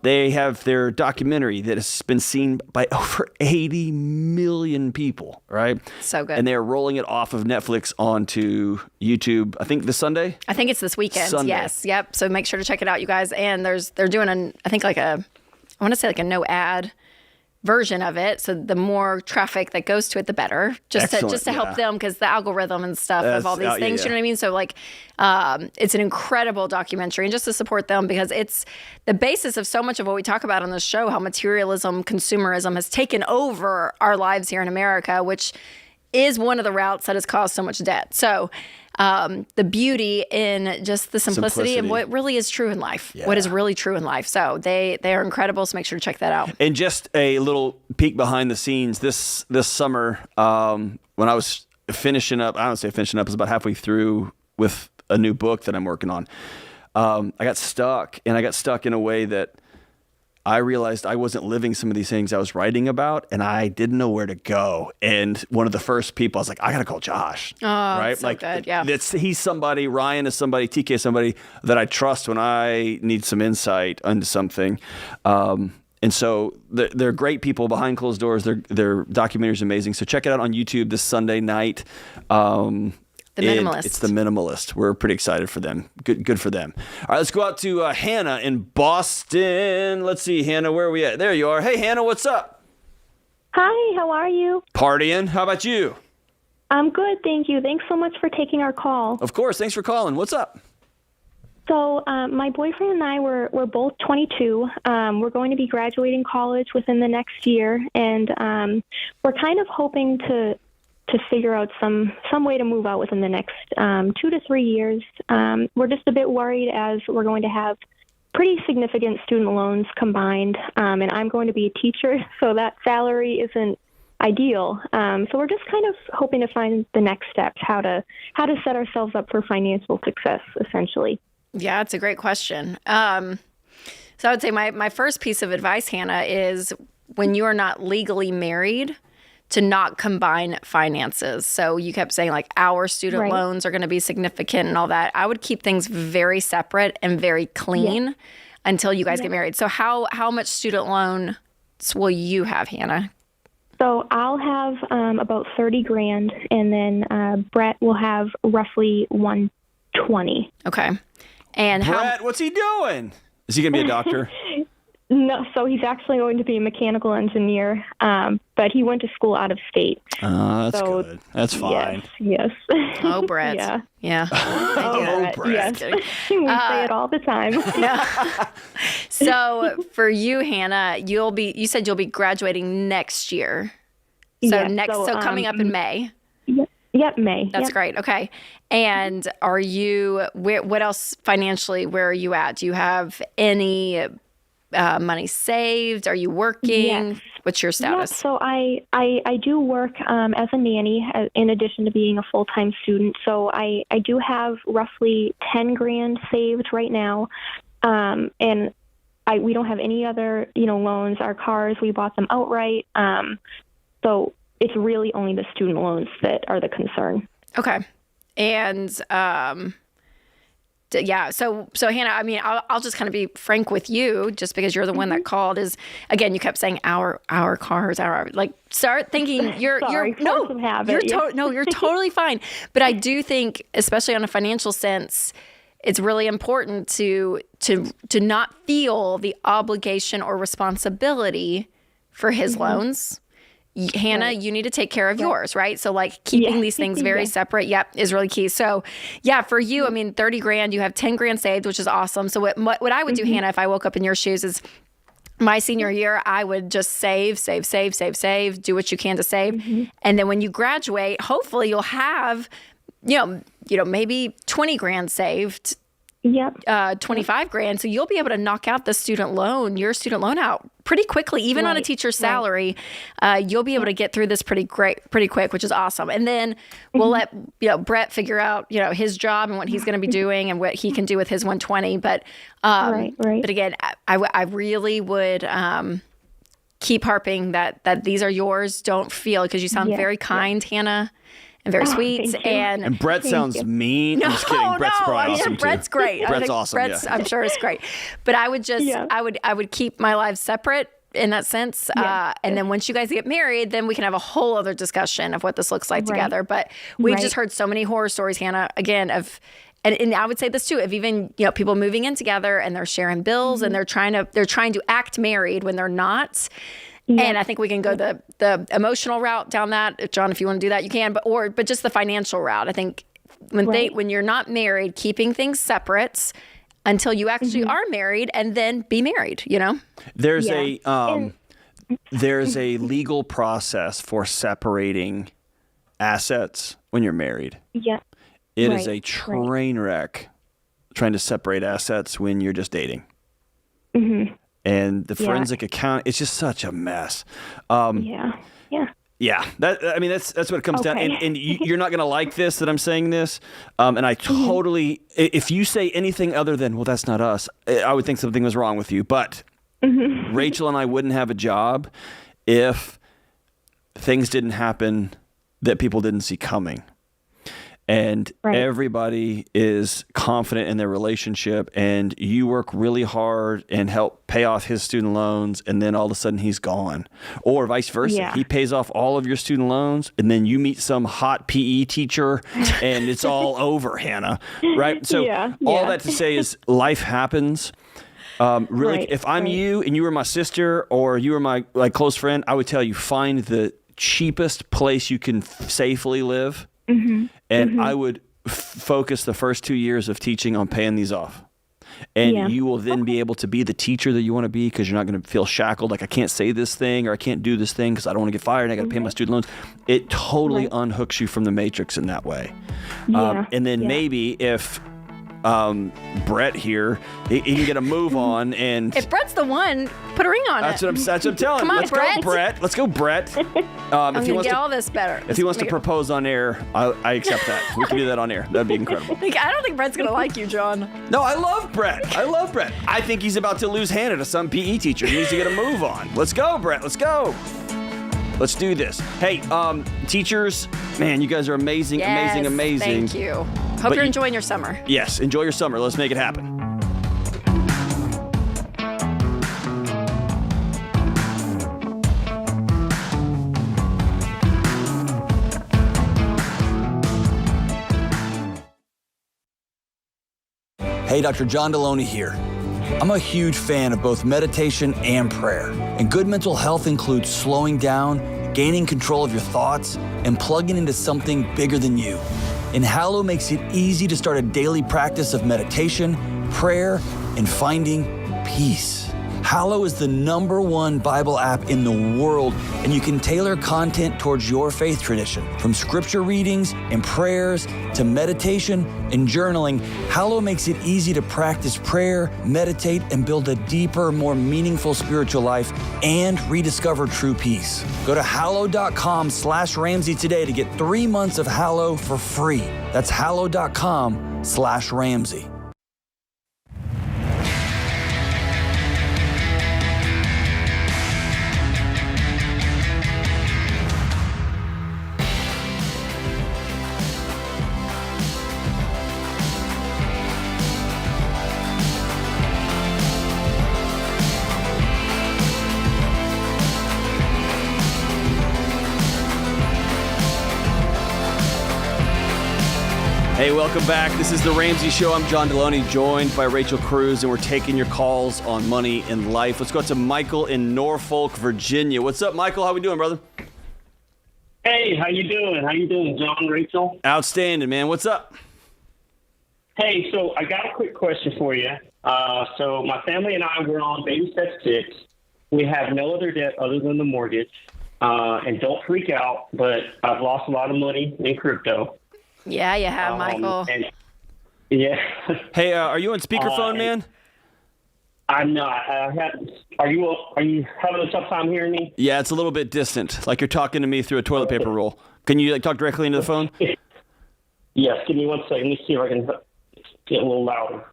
They have their documentary that has been seen by over 80 million people, right? So good. And they're rolling it off of Netflix onto YouTube, I think this Sunday? I think it's this weekend. Sunday. Yes. Yep. So make sure to check it out, you guys. And they're doing I want to say a no ad version of it. So the more traffic that goes to it, the better. Just to help them, because the algorithm and stuff of all these things, you know what I mean? So it's an incredible documentary, and just to support them, because it's the basis of so much of what we talk about on this show, how materialism, consumerism has taken over our lives here in America, which is one of the routes that has caused so much debt. So the beauty in just the simplicity of what really is true in life, what is really true in life. So they are incredible. So make sure to check that out. And just a little peek behind the scenes this summer, when I was finishing up, I don't say finishing up, it was about halfway through with a new book that I'm working on. I got stuck in a way that I realized I wasn't living some of these things I was writing about, and I didn't know where to go. And one of the first people, I was like, I got to call Josh. Oh, right? So good. Yeah. He's somebody, Ryan is somebody, TK is somebody that I trust when I need some insight into something. And so they're great people behind closed doors. Their documentary is amazing. So check it out on YouTube this Sunday night. The Minimalist. It's The Minimalist. We're pretty excited for them. Good for them. All right, let's go out to Hannah in Boston. Let's see, Hannah, where are we at? There you are. Hey, Hannah, what's up? Hi, how are you? Partying. How about you? I'm good, thank you. Thanks so much for taking our call. Of course. Thanks for calling. What's up? So my boyfriend and I we're both 22. We're going to be graduating college within the next year, and we're kind of hoping to figure out some way to move out within the next 2 to 3 years. We're just a bit worried as we're going to have pretty significant student loans combined, and I'm going to be a teacher, so that salary isn't ideal. So we're just kind of hoping to find the next steps, how to set ourselves up for financial success, essentially. Yeah, it's a great question. So I would say my first piece of advice, Hannah, is when you are not legally married, to not combine finances. So you kept saying like our student loans are going to be significant and all that. I would keep things very separate and very clean until you guys get married. So how much student loans will you have, Hannah? So I'll have about $30,000, and then Brett will have roughly $120,000. Okay. And Brett, what's he doing? Is he going to be a doctor? No, so he's actually going to be a mechanical engineer, but he went to school out of state. Oh, that's good. That's fine. Yes. Oh, Brett. Yeah. Oh, Brett. Yes. We say it all the time. So for you, Hannah, you said you'll be graduating next year. So so coming up in May. Yep, May. That's great. Okay. And are you, what else financially, where are you at? Do you have any money saved? Are you working? Yes. What's your status? Yeah, so I do work as a nanny in addition to being a full-time student. So I do have roughly $10,000 saved right now. And we don't have any other, loans. Our cars, we bought them outright. So it's really only the student loans that are the concern. Okay. And, So Hannah, I mean, I'll just kind of be frank with you, just because you're the one that called. Is again, you kept saying our cars, start thinking you're totally fine. But I do think, especially on a financial sense, it's really important to not feel the obligation or responsibility for his loans. Hannah, you need to take care of yours, right? So keeping these things very separate, is really key. So for you, I mean, $30,000, you have $10,000 saved, which is awesome. So what I would do, Hannah, if I woke up in your shoes is my senior year, I would just save, do what you can to save. And then when you graduate, hopefully you'll have, maybe $20,000 saved. Yep. $25,000. So you'll be able to knock out your student loan out pretty quickly, even on a teacher's salary. You'll be able to get through this pretty quick, which is awesome. And then we'll let Brett figure out his job and what he's going to be doing and what he can do with his 120. But but again, I really would keep harping that these are yours. Don't feel, because you sound very kind, Hannah. And very sweet. And Brett sounds mean. No, I'm just kidding. Brett's probably awesome Brett's too. great. Brett's awesome. I'm sure it's great. But I would just, I would keep my lives separate in that sense. And then once you guys get married, then we can have a whole other discussion of what this looks like together. But we've just heard so many horror stories, Hannah, again, and I would say this too, of even, people moving in together and they're sharing bills and they're trying to act married when they're not. And I think we can go the emotional route down that. John, if you want to do that, you can. But just the financial route. I think when you're not married, keeping things separate until you actually are married, and then be married. There's a legal process for separating assets when you're married. Yeah. It is a train wreck trying to separate assets when you're just dating. Mm-hmm. And the forensic account, it's just such a mess. Yeah. That's what it comes down. And you're not going to like this, that I'm saying this. And I totally, if you say anything other than, well, that's not us, I would think something was wrong with you. But Rachel and I wouldn't have a job if things didn't happen that people didn't see coming. And everybody is confident in their relationship, and you work really hard and help pay off his student loans, and then all of a sudden he's gone. Or vice versa. Yeah. He pays off all of your student loans, and then you meet some hot PE teacher, and it's all over, Hannah. Right? So all that to say is life happens. If I'm you and you were my sister or you were my close friend, I would tell you, find the cheapest place you can safely live. And I would focus the first 2 years of teaching on paying these off. And you will then be able to be the teacher that you want to be because you're not going to feel shackled. Like, I can't say this thing or I can't do this thing because I don't want to get fired and I got to pay my student loans. It totally unhooks you from the matrix in that way. And then maybe if Brett here, he can get a move on. And if Brett's the one, put a ring on that's it. What I'm telling Come you. on, Let's Brett. go, Brett. Let's go, Brett. I'm going to get all this better. If he wants to propose on air, I accept that. We can do that on air. That'd be incredible. I don't think Brett's going to like you, John. No, I love Brett. I think he's about to lose Hannah to some PE teacher. He needs to get a move on. Let's go, Brett. Let's go. Let's do this. Hey, teachers, man, you guys are amazing, Yes, amazing. Thank you. Hope you're enjoying your summer. Yes, enjoy your summer. Let's make it happen. Hey, Dr. John Deloney here. I'm a huge fan of both meditation and prayer. And good mental health includes slowing down, gaining control of your thoughts, and plugging into something bigger than you. And Hallow makes it easy to start a daily practice of meditation, prayer, and finding peace. Hallow is the #1 Bible app in the world, and you can tailor content towards your faith tradition. From scripture readings and prayers to meditation and journaling, Hallow makes it easy to practice prayer, meditate, and build a deeper, more meaningful spiritual life and rediscover true peace. Go to hallow.com/Ramsey today to get 3 months of Hallow for free. That's hallow.com/Ramsey. Hey, welcome back. This is The Ramsey Show. I'm John Deloney, joined by Rachel Cruz, and we're taking your calls on money and life. Let's go to Michael in Norfolk, Virginia. What's up, Michael? How we doing, brother? Hey, how you doing? How you doing, John, Rachel? Outstanding, man. What's up? Hey, so I got a quick question for you. So my family and I were on baby step 6. We have no other debt other than the mortgage. And don't freak out, but I've lost a lot of money in crypto. Yeah, you have, Michael. Yeah. Hey, are you on speakerphone, man? I'm not. Are you having a tough time hearing me? Yeah, it's a little bit distant, like you're talking to me through a toilet paper roll. Can you talk directly into the phone? Yes. Give me 1 second. Let me see if I can get a little louder.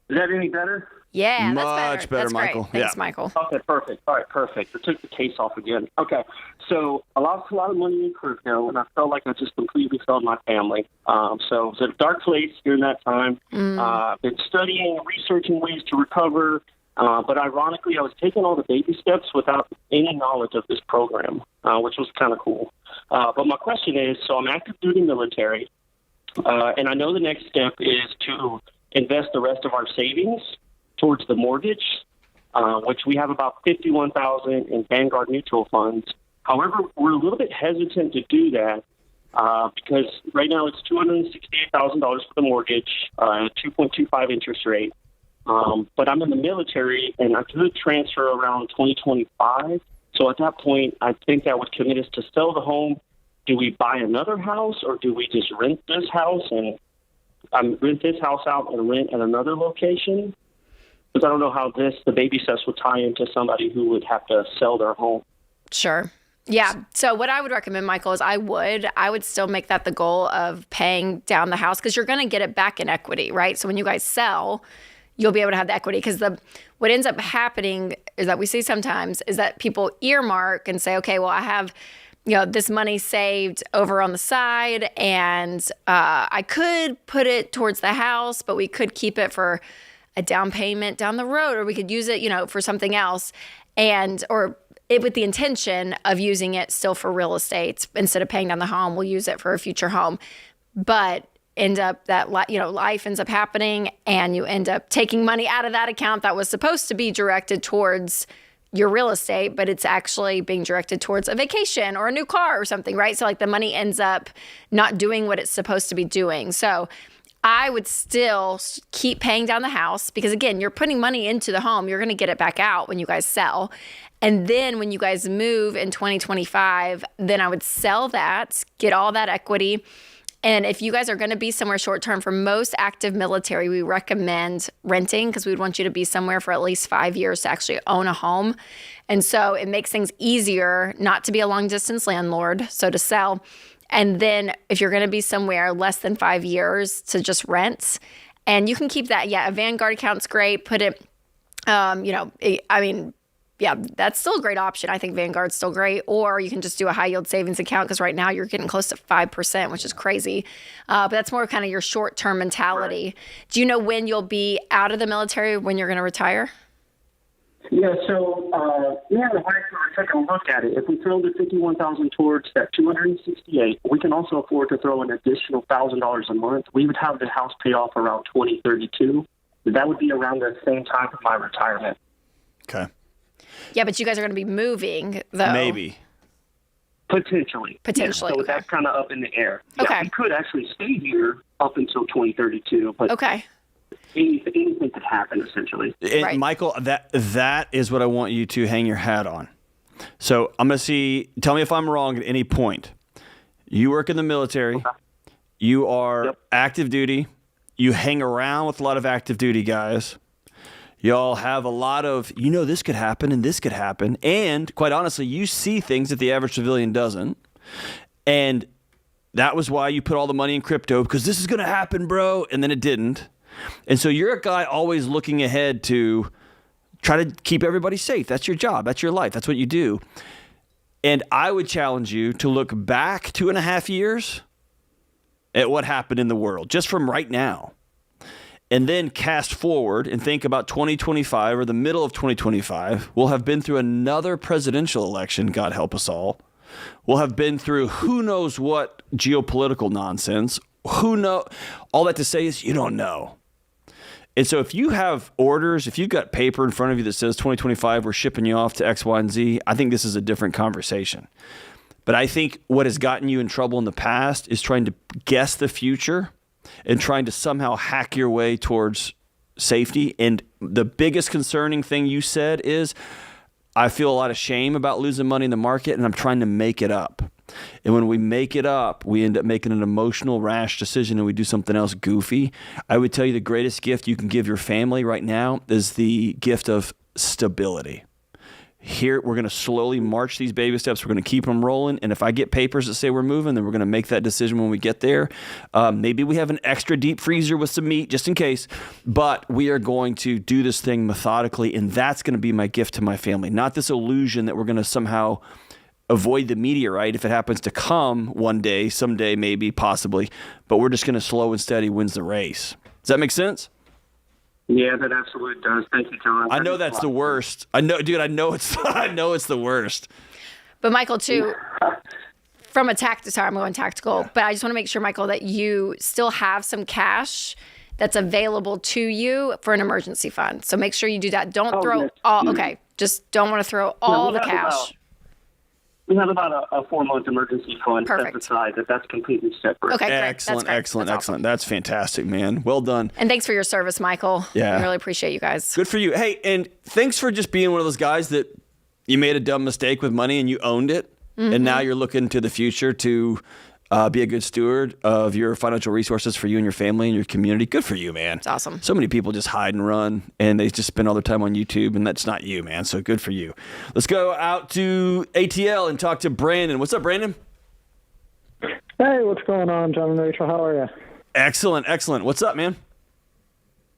Is that any better? Yeah, much better, that's Michael. Great. Thanks, Michael. Okay, perfect. All right, perfect. I took the case off again. Okay, so I lost a lot of money in crypto, and I felt like I just completely failed my family. So it was a dark place during that time. I've been studying, researching ways to recover, but ironically, I was taking all the baby steps without any knowledge of this program, which was kind of cool. But my question is, so I'm active duty military, and I know the next step is to invest the rest of our savings towards the mortgage, which we have about $51,000 in Vanguard mutual funds. However, we're a little bit hesitant to do that because right now it's $268,000 for the mortgage, 2.25 interest rate. But I'm in the military, and I could transfer around 2025. So at that point, I think that would commit us to sell the home. Do we buy another house, or do we just rent this house and rent this house out and rent at another location? Because I don't know how the baby steps would tie into somebody who would have to sell their home. Sure. Yeah. So what I would recommend, Michael, is I would still make that the goal of paying down the house, because you're going to get it back in equity, right? So when you guys sell, you'll be able to have the equity, because what ends up happening is that we see sometimes is that people earmark and say, okay, well, I have this money saved over on the side, and I could put it towards the house, but we could keep it for a down payment down the road, or we could use it, for something else, or with the intention of using it still for real estate. Instead of paying down the home, we'll use it for a future home. But life ends up happening, and you end up taking money out of that account that was supposed to be directed towards your real estate, but it's actually being directed towards a vacation or a new car or something, right? So the money ends up not doing what it's supposed to be doing. So I would still keep paying down the house because, again, you're putting money into the home. You're going to get it back out when you guys sell. And then when you guys move in 2025, then I would sell that, get all that equity. And if you guys are going to be somewhere short term, for most active military, we recommend renting because we would want you to be somewhere for at least 5 years to actually own a home. And so it makes things easier not to be a long distance landlord, so to sell. And then if you're going to be somewhere less than 5 years, to just rent. And you can keep that. Yeah, a Vanguard account's great. Put it, yeah, that's still a great option. I think Vanguard's still great. Or you can just do a high yield savings account because right now you're getting close to 5%, which is crazy. But that's more kind of your short-term mentality. Right. Do you know when you'll be out of the military, when you're going to retire? Yeah, so me and the wife are taking a look at it. If we throw the $51,000 towards that $268, we can also afford to throw an additional $1,000 a month. We would have the house paid off around 2032. That would be around the same time of my retirement. Okay. Yeah, but you guys are going to be moving, though. Maybe. Potentially. Yeah, so okay. that's kind of up in the air. Yeah, okay. We could actually stay here up until 2032, but okay. Anything could happen, essentially. And right. Michael, that is what I want you to hang your hat on. So I'm going to tell me if I'm wrong at any point. You work in the military. Okay. You are active duty. You hang around with a lot of active duty guys. Y'all have a lot of, this could happen and this could happen. And quite honestly, you see things that the average civilian doesn't. And that was why you put all the money in crypto, because this is going to happen, bro. And then it didn't. And so you're a guy always looking ahead to try to keep everybody safe. That's your job. That's your life. That's what you do. And I would challenge you to look back 2.5 years at what happened in the world, just from right now. And then cast forward and think about 2025 or the middle of 2025. We'll have been through another presidential election, God help us all. We'll have been through who knows what geopolitical nonsense. All that to say is you don't know. And so if you have orders, if you've got paper in front of you that says 2025, we're shipping you off to X, Y, and Z, I think this is a different conversation. But I think what has gotten you in trouble in the past is trying to guess the future and trying to somehow hack your way towards safety. And the biggest concerning thing you said is, I feel a lot of shame about losing money in the market, and I'm trying to make it up. And when we make it up, we end up making an emotional, rash decision, and we do something else goofy. I would tell you the greatest gift you can give your family right now is the gift of stability. Here, we're going to slowly march these baby steps. We're going to keep them rolling. And if I get papers that say we're moving, then we're going to make that decision when we get there. Maybe we have an extra deep freezer with some meat just in case. But we are going to do this thing methodically. And that's going to be my gift to my family. Not this illusion that we're going to somehow avoid the meteorite if it happens to come one day, someday, maybe, possibly. But we're just going to slow and steady wins the race. Does that make sense? Yeah, that absolutely does. Thank you, John. I know that's the worst. I know it's the worst. But Michael, too, from a tactical, I'm going tactical, but I just want to make sure, Michael, that you still have some cash that's available to you for an emergency fund. So make sure you do that. Don't throw all. Okay, just don't want to throw all the cash. We have about a 4-month emergency fund set aside that's completely separate. Okay, great. Excellent, That's excellent, That's excellent. awesome. That's fantastic, man. Well done. And thanks for your service, Michael. Yeah. I really appreciate you guys. Good for you. Hey, and thanks for just being one of those guys that you made a dumb mistake with money and you owned it. Mm-hmm. And now you're looking to the future to be a good steward of your financial resources for you and your family and your community. Good for you, man. It's awesome. So many people just hide and run, and they just spend all their time on YouTube, and that's not you, man. So good for you. Let's go out to ATL and talk to Brandon. What's up, Brandon? Hey, what's going on, John and Rachel? How are you? Excellent, excellent. What's up, man?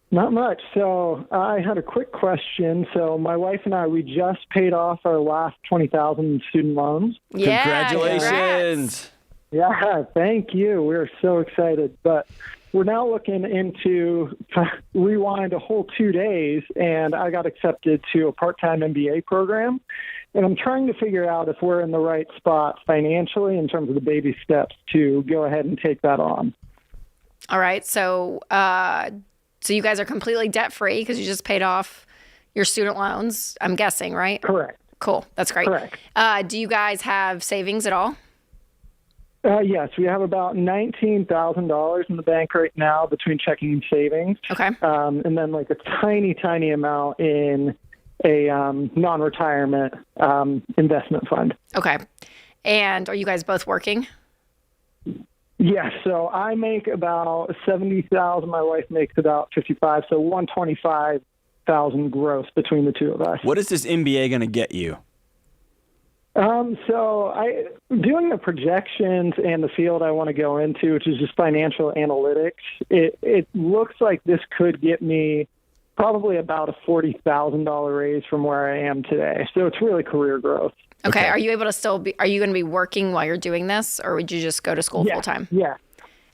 Not much. So I had a quick question. So my wife and I, we just paid off our last $20,000 in student loans. Yeah, congratulations. Yeah, thank you. We're so excited. But we're now looking into rewind a whole 2 days, and I got accepted to a part-time MBA program. And I'm trying to figure out if we're in the right spot financially in terms of the baby steps to go ahead and take that on. All right. So you guys are completely debt-free because you just paid off your student loans, I'm guessing, right? Correct. Cool. That's great. Correct. Do you guys have savings at all? Yes, we have about $19,000 in the bank right now between checking and savings. Okay. And then like a tiny amount in a non-retirement investment fund. Okay. And are you guys both working? Yes, so I make about $70,000. My wife makes about $55,000, so $125,000 gross between the two of us. What is this MBA going to get you? So doing the projections and the field I want to go into, which is just financial analytics, it looks like this could get me probably about a $40,000 raise from where I am today. So it's really career growth. Okay. Are you able to are you going to be working while you're doing this, or would you just go to school full time? Yeah.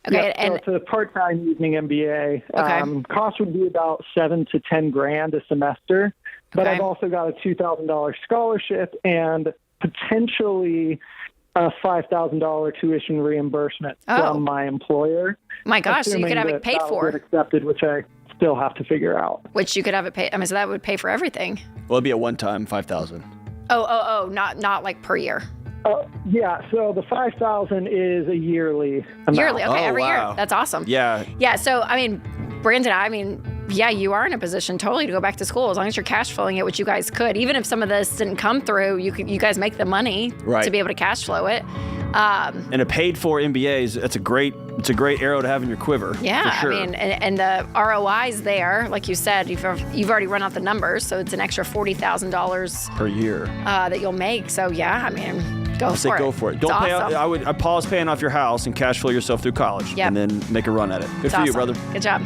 Okay. Yeah, And so it's a part-time evening MBA. Okay. Cost would be about $7,000 to $10,000 a semester, but Okay. I've also got a $2,000 scholarship and potentially a $5,000 tuition reimbursement from my employer. My gosh, so you could have it paid for. Get accepted, which I still have to figure out. Which you could have it paid. I mean, so that would pay for everything. Well, it'd be a one-time $5,000. Not like per year. Yeah, so the $5,000 is a yearly amount. Yearly, okay, every wow. year. That's awesome. Yeah. Yeah, so, I mean, Brandon, yeah, you are in a position totally to go back to school as long as you're cash flowing it, which you guys could. Even if some of this didn't come through, you guys make the money to be able to cash flow it. And a paid-for MBA it's a great arrow to have in your quiver. Yeah, for sure. I mean, and the ROI's there, like you said, you've already run out the numbers, so it's an extra $40,000 per year that you'll make. So yeah, I mean, go for it. Go for it. Don't It's pay. awesome. I pause paying off your house and cash flow yourself through college, Yep. and then make a run at it. Good It's for you, awesome. brother. Good job.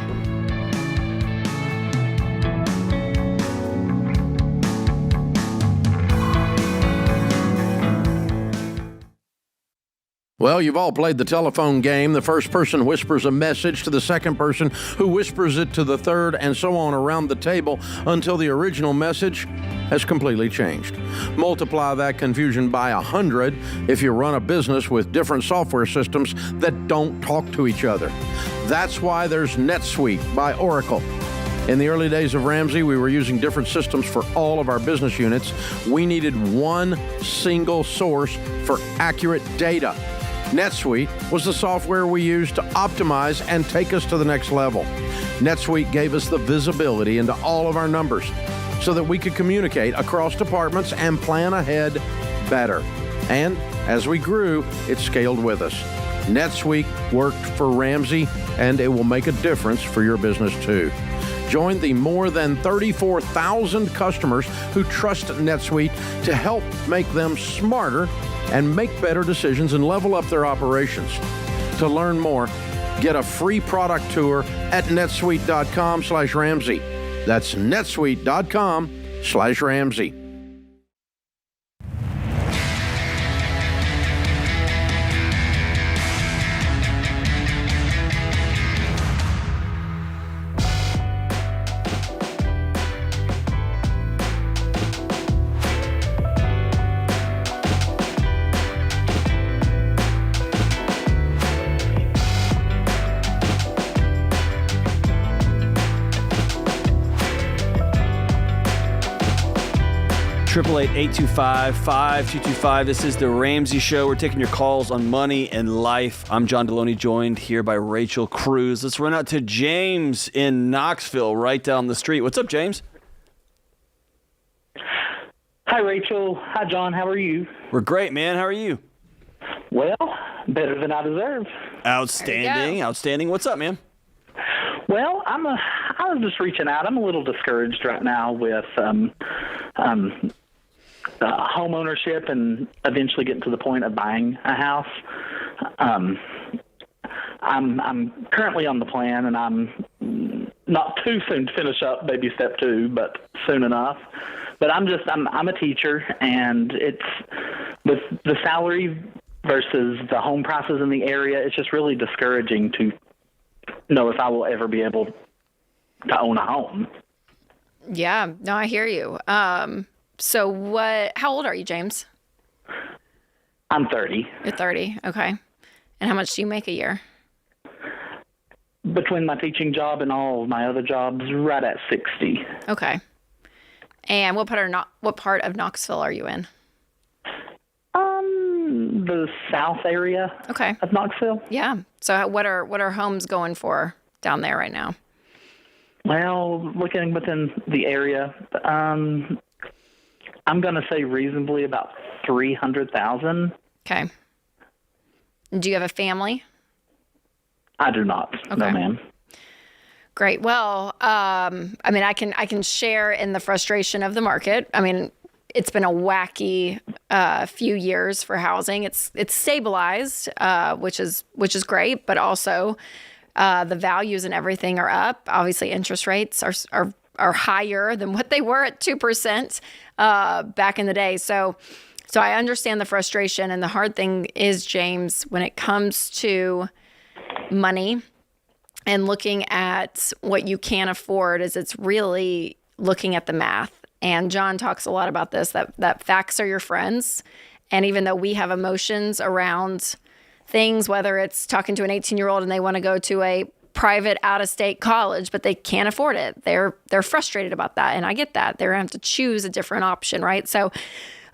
Well, you've all played the telephone game. The first person whispers a message to the second person, who whispers it to the third, and so on around the table until the original message has completely changed. Multiply that confusion by 100 if you run a business with different software systems that don't talk to each other. That's why there's NetSuite by Oracle. In the early days of Ramsey, we were using different systems for all of our business units. We needed one single source for accurate data. NetSuite was the software we used to optimize and take us to the next level. NetSuite gave us the visibility into all of our numbers so that we could communicate across departments and plan ahead better. And as we grew, it scaled with us. NetSuite worked for Ramsey, and it will make a difference for your business too. Join the more than 34,000 customers who trust NetSuite to help make them smarter and make better decisions and level up their operations. To learn more, get a free product tour at netsuite.com/Ramsey. That's netsuite.com/Ramsey. Triple 888-825-5225. This is the Ramsey Show. We're taking your calls on money and life. I'm John Deloney, joined here by Rachel Cruz. Let's run out to James in Knoxville, right down the street. What's up, James? Hi, Rachel. Hi, John. How are you? We're great, man. How are you? Well, better than I deserve. Outstanding. Outstanding. What's up, man? Well, I was just reaching out. I'm a little discouraged right now with home ownership and eventually getting to the point of buying a house. I'm currently on the plan, and I'm not too soon to finish up baby step 2, but soon enough. But I'm a teacher, and it's with the salary versus the home prices in the area. It's just really discouraging to know if I will ever be able to own a home. Yeah, no, I hear you. So how old are you, James? I'm 30. You're 30, okay. And how much do you make a year? Between my teaching job and all of my other jobs, right at 60. Okay. And what part of Knoxville are you in? in the south area of Knoxville. Yeah. So what are homes going for down there right now? Well, looking within the area, I'm going to say reasonably about $300,000. Okay. Do you have a family? I do not. Okay. No, ma'am. Great. Well, I mean, I can share in the frustration of the market. I mean, it's been a wacky few years for housing. It's stabilized, which is great, but also the values and everything are up. Obviously, interest rates are higher than what they were at 2% back in the day. So I understand the frustration, and the hard thing is, James, when it comes to money and looking at what you can afford, is it's really looking at the math. And John talks a lot about this, that facts are your friends. And even though we have emotions around things, whether it's talking to an 18-year-old and they want to go to a private out-of-state college, but they can't afford it, they're frustrated about that. And I get that. They're going to have to choose a different option, right? So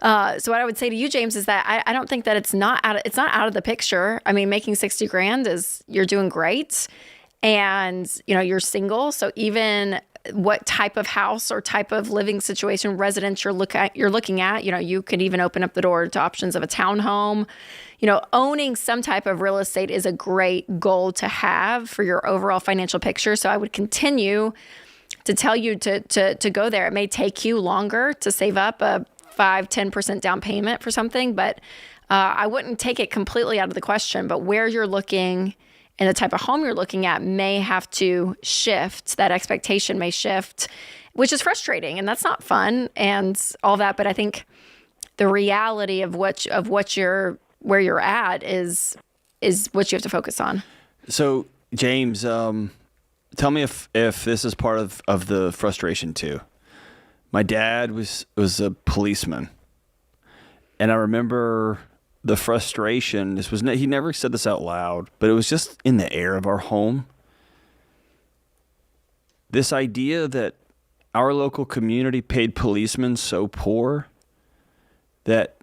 what I would say to you, James, is that I don't think that it's not out of the picture. I mean, making $60,000 you're doing great. And, you're single. So even what type of house or type of living situation, residence you're looking at, you could even open up the door to options of a townhome. Owning some type of real estate is a great goal to have for your overall financial picture. So I would continue to tell you to go there. It may take you longer to save up a 5-10% down payment for something, but I wouldn't take it completely out of the question. But where you're looking and the type of home you're looking at may have to shift. That expectation may shift, which is frustrating, and that's not fun and all that. But I think the reality of where you're at is what you have to focus on. So, James, tell me if this is part of the frustration too. My dad was a policeman, and I remember the frustration. He never said this out loud, but it was just in the air of our home. This idea that our local community paid policemen so poor that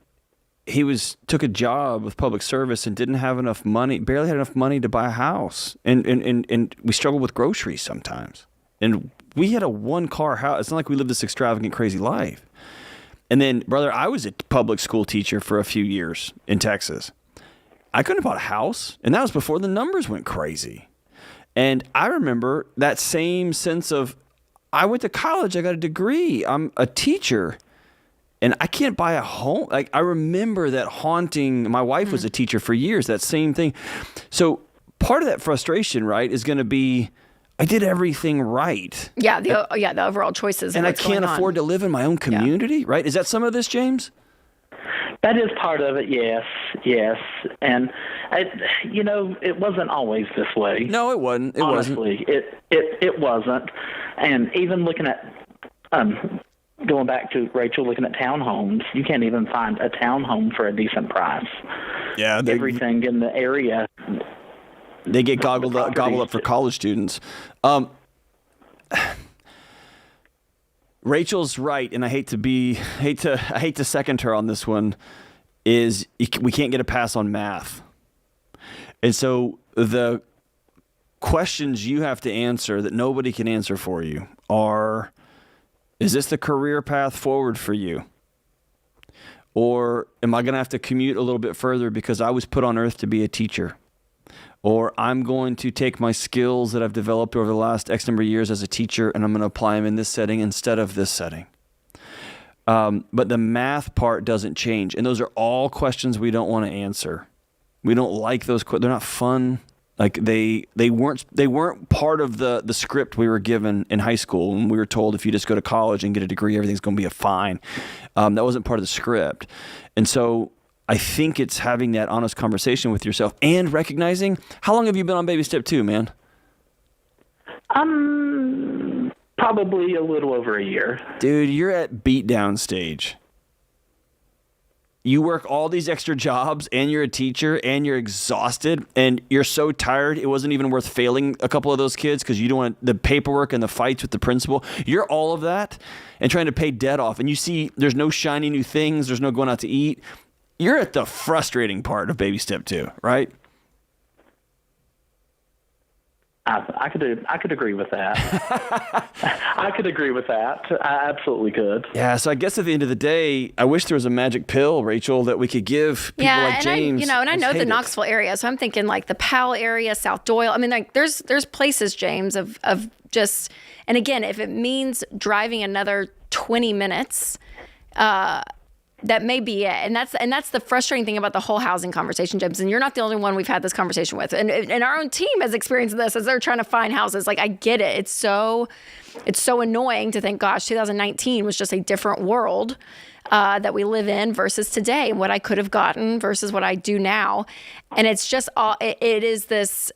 he took a job with public service and didn't have enough money, barely had enough money to buy a house. And we struggled with groceries sometimes. And we had a one-car house. It's not like we lived this extravagant, crazy life. And then, brother, I was a public school teacher for a few years in Texas. I couldn't have bought a house, and that was before the numbers went crazy. And I remember that same sense of, I went to college, I got a degree, I'm a teacher, and I can't buy a home. Like, I remember that haunting. My wife was a teacher for years, that same thing. So part of that frustration, right, is going to be, I did everything right. Yeah, the overall choices. And I can't afford to live in my own community, right? Is that some of this, James? That is part of it, yes. And, it wasn't always this way. No, it wasn't. Honestly, it wasn't. And even looking at, going back to Rachel, looking at townhomes, you can't even find a townhome for a decent price. Yeah. Everything in the area... They get gobbled up for college students. Rachel's right, and I hate to second her on this one. Is we can't get a pass on math, and so the questions you have to answer that nobody can answer for you are: is this the career path forward for you? Or am I going to have to commute a little bit further because I was put on earth to be a teacher? Or I'm going to take my skills that I've developed over the last X number of years as a teacher, and I'm going to apply them in this setting instead of this setting. But the math part doesn't change. And those are all questions we don't want to answer. We don't like those. They're not fun. Like they weren't part of the script we were given in high school. And we were told if you just go to college and get a degree, everything's going to be fine. That wasn't part of the script. And so I think it's having that honest conversation with yourself and recognizing, how long have you been on baby step 2, man? Probably a little over a year. Dude, you're at beatdown stage. You work all these extra jobs and you're a teacher and you're exhausted and you're so tired it wasn't even worth failing a couple of those kids because you don't want the paperwork and the fights with the principal. You're all of that and trying to pay debt off. And you see there's no shiny new things. There's no going out to eat. you're at the frustrating part of baby step 2, right? I could agree with that. I could agree with that. I absolutely could. Yeah, so I guess at the end of the day, I wish there was a magic pill, Rachel, that we could give people like James. I know the Knoxville area, so I'm thinking like the Powell area, South Doyle. I mean, like there's places, James, of just, and again, if it means driving another 20 minutes, that may be it. And that's the frustrating thing about the whole housing conversation, James. And you're not the only one we've had this conversation with. And our own team has experienced this as they're trying to find houses. Like, I get it. It's so annoying to think, gosh, 2019 was just a different world that we live in versus today, what I could have gotten versus what I do now. And it's just it is this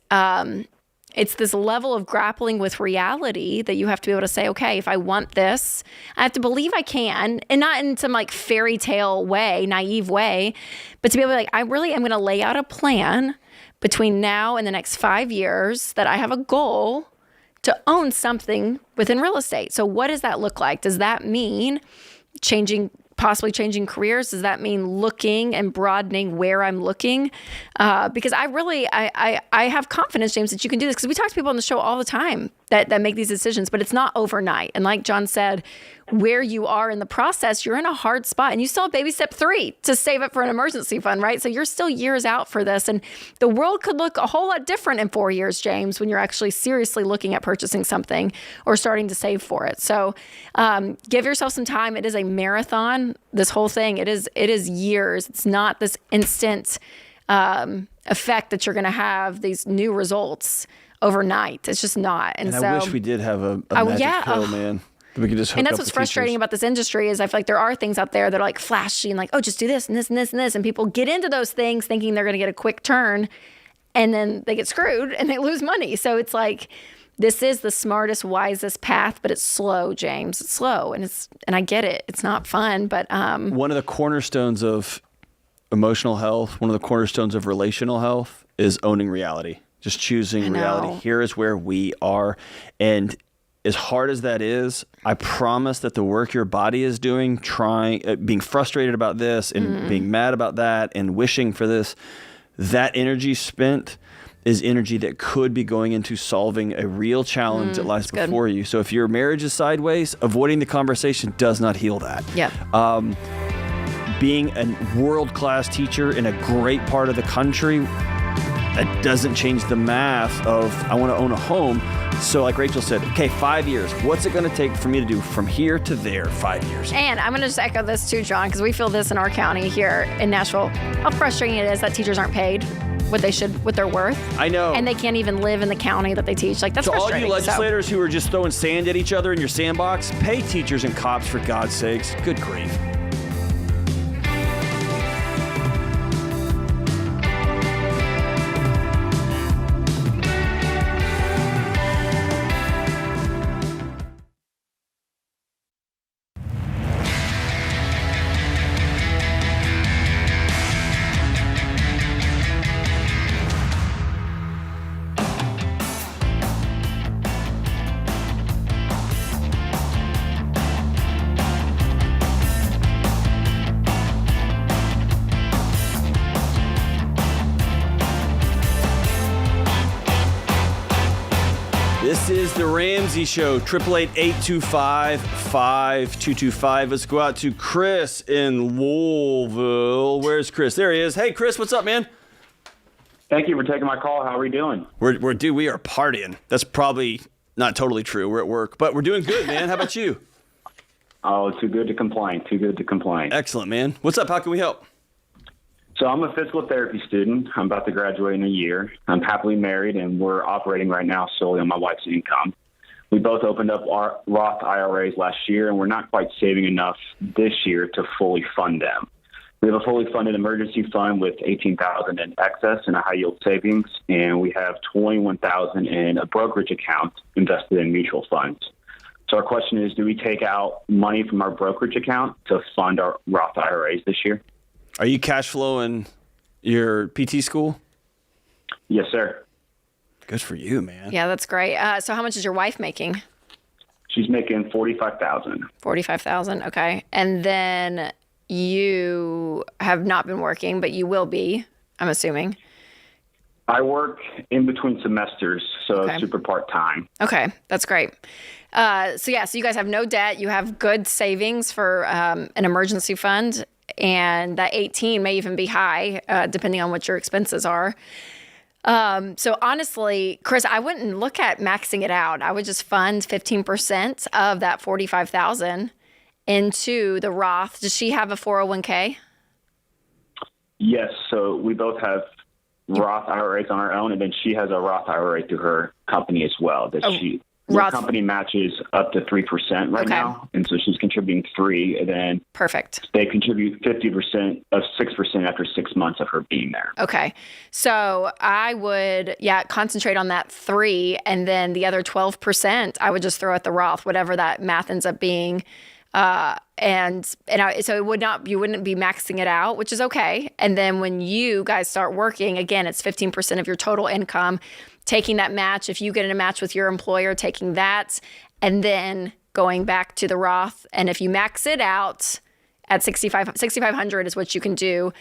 it's this level of grappling with reality that you have to be able to say, okay, if I want this, I have to believe I can, and not in some like fairy tale way, naive way, but to be able to like, I really am going to lay out a plan between now and the next 5 years that I have a goal to own something within real estate. So what does that look like? Does that mean possibly changing careers? Does that mean looking and broadening where I'm looking? Because I have confidence, James, that you can do this, because we talk to people on the show all the time that make these decisions, but it's not overnight. And like John said, where you are in the process, you're in a hard spot, and you still have baby step 3 to save up for an emergency fund, right? So you're still years out for this, and the world could look a whole lot different in 4 years, James, when you're actually seriously looking at purchasing something or starting to save for it. So give yourself some time. It is a marathon. This whole thing, it is years. It's not this instant effect that you're going to have these new results overnight. It's just not. And so I wish we did have a magic pill, man. We could just hook and that's up what's the frustrating teachers. about this industry is I feel like there are things out there that are like flashy and like, oh, just do this and this and this and this. And people get into those things thinking they're going to get a quick turn, and then they get screwed and they lose money. So it's like, this is the smartest, wisest path, but it's slow, James. It's slow, and I get it. It's not fun, but one of the cornerstones of emotional health, one of the cornerstones of relational health is owning reality. Just choosing reality. Here is where we are. And as hard as that is, I promise that the work your body is doing, being frustrated about this and being mad about that and wishing for this, that energy spent is energy that could be going into solving a real challenge that lies before you. So if your marriage is sideways, avoiding the conversation does not heal that. Yeah. Being a world-class teacher in a great part of the country, that doesn't change the math of I want to own a home. So like Rachel said, okay, 5 years. What's it going to take for me to do from here to there 5 years? And I'm going to just echo this too, John, because we feel this in our county here in Nashville. How frustrating it is that teachers aren't paid what they're worth. I know. And they can't even live in the county that they teach. Like, that's frustrating. So all you legislators who are just throwing sand at each other in your sandbox, pay teachers and cops for God's sakes. Good grief. This is the Ramsey Show, 888-825-5225. Let's go out to Chris in Louisville. Where's Chris? There he is. Hey, Chris, what's up, man? Thank you for taking my call. How are we doing? We are partying. That's probably not totally true. We're at work, but we're doing good, man. How about you? Oh, too good to complain. Too good to complain. Excellent, man. What's up? How can we help? So I'm a physical therapy student. I'm about to graduate in a year. I'm happily married, and we're operating right now solely on my wife's income. We both opened up our Roth IRAs last year, and we're not quite saving enough this year to fully fund them. We have a fully funded emergency fund with $18,000 in excess in a high-yield savings, and we have $21,000 in a brokerage account invested in mutual funds. So our question is, do we take out money from our brokerage account to fund our Roth IRAs this year? Are you cash flowing your PT school? Yes, sir. Good for you, man. Yeah, that's great. So how much is your wife making? She's making $45,000. $45,000. Okay. And then you have not been working, but you will be, I'm assuming. I work in between semesters, so super part-time. Okay, that's great. So you guys have no debt. You have good savings for an emergency fund, and that 18 may even be high, depending on what your expenses are. So honestly, Chris, I wouldn't look at maxing it out. I would just fund 15% of that $45,000 into the Roth. Does she have a 401k? Yes, so we both have Roth IRAs on our own, and then she has a Roth IRA through her company as well. Her company matches up to 3% right now, and so she's contributing 3%, and then perfect. They contribute 50% of 6% after 6 months of her being there. Okay, so I would concentrate on that 3%, and then the other 12% I would just throw at the Roth, whatever that math ends up being. So you wouldn't be maxing it out, which is okay. And then when you guys start working, again, it's 15% of your total income, taking that match. If you get in a match with your employer, taking that, and then going back to the Roth. And if you max it out at $6,500 is what you can do.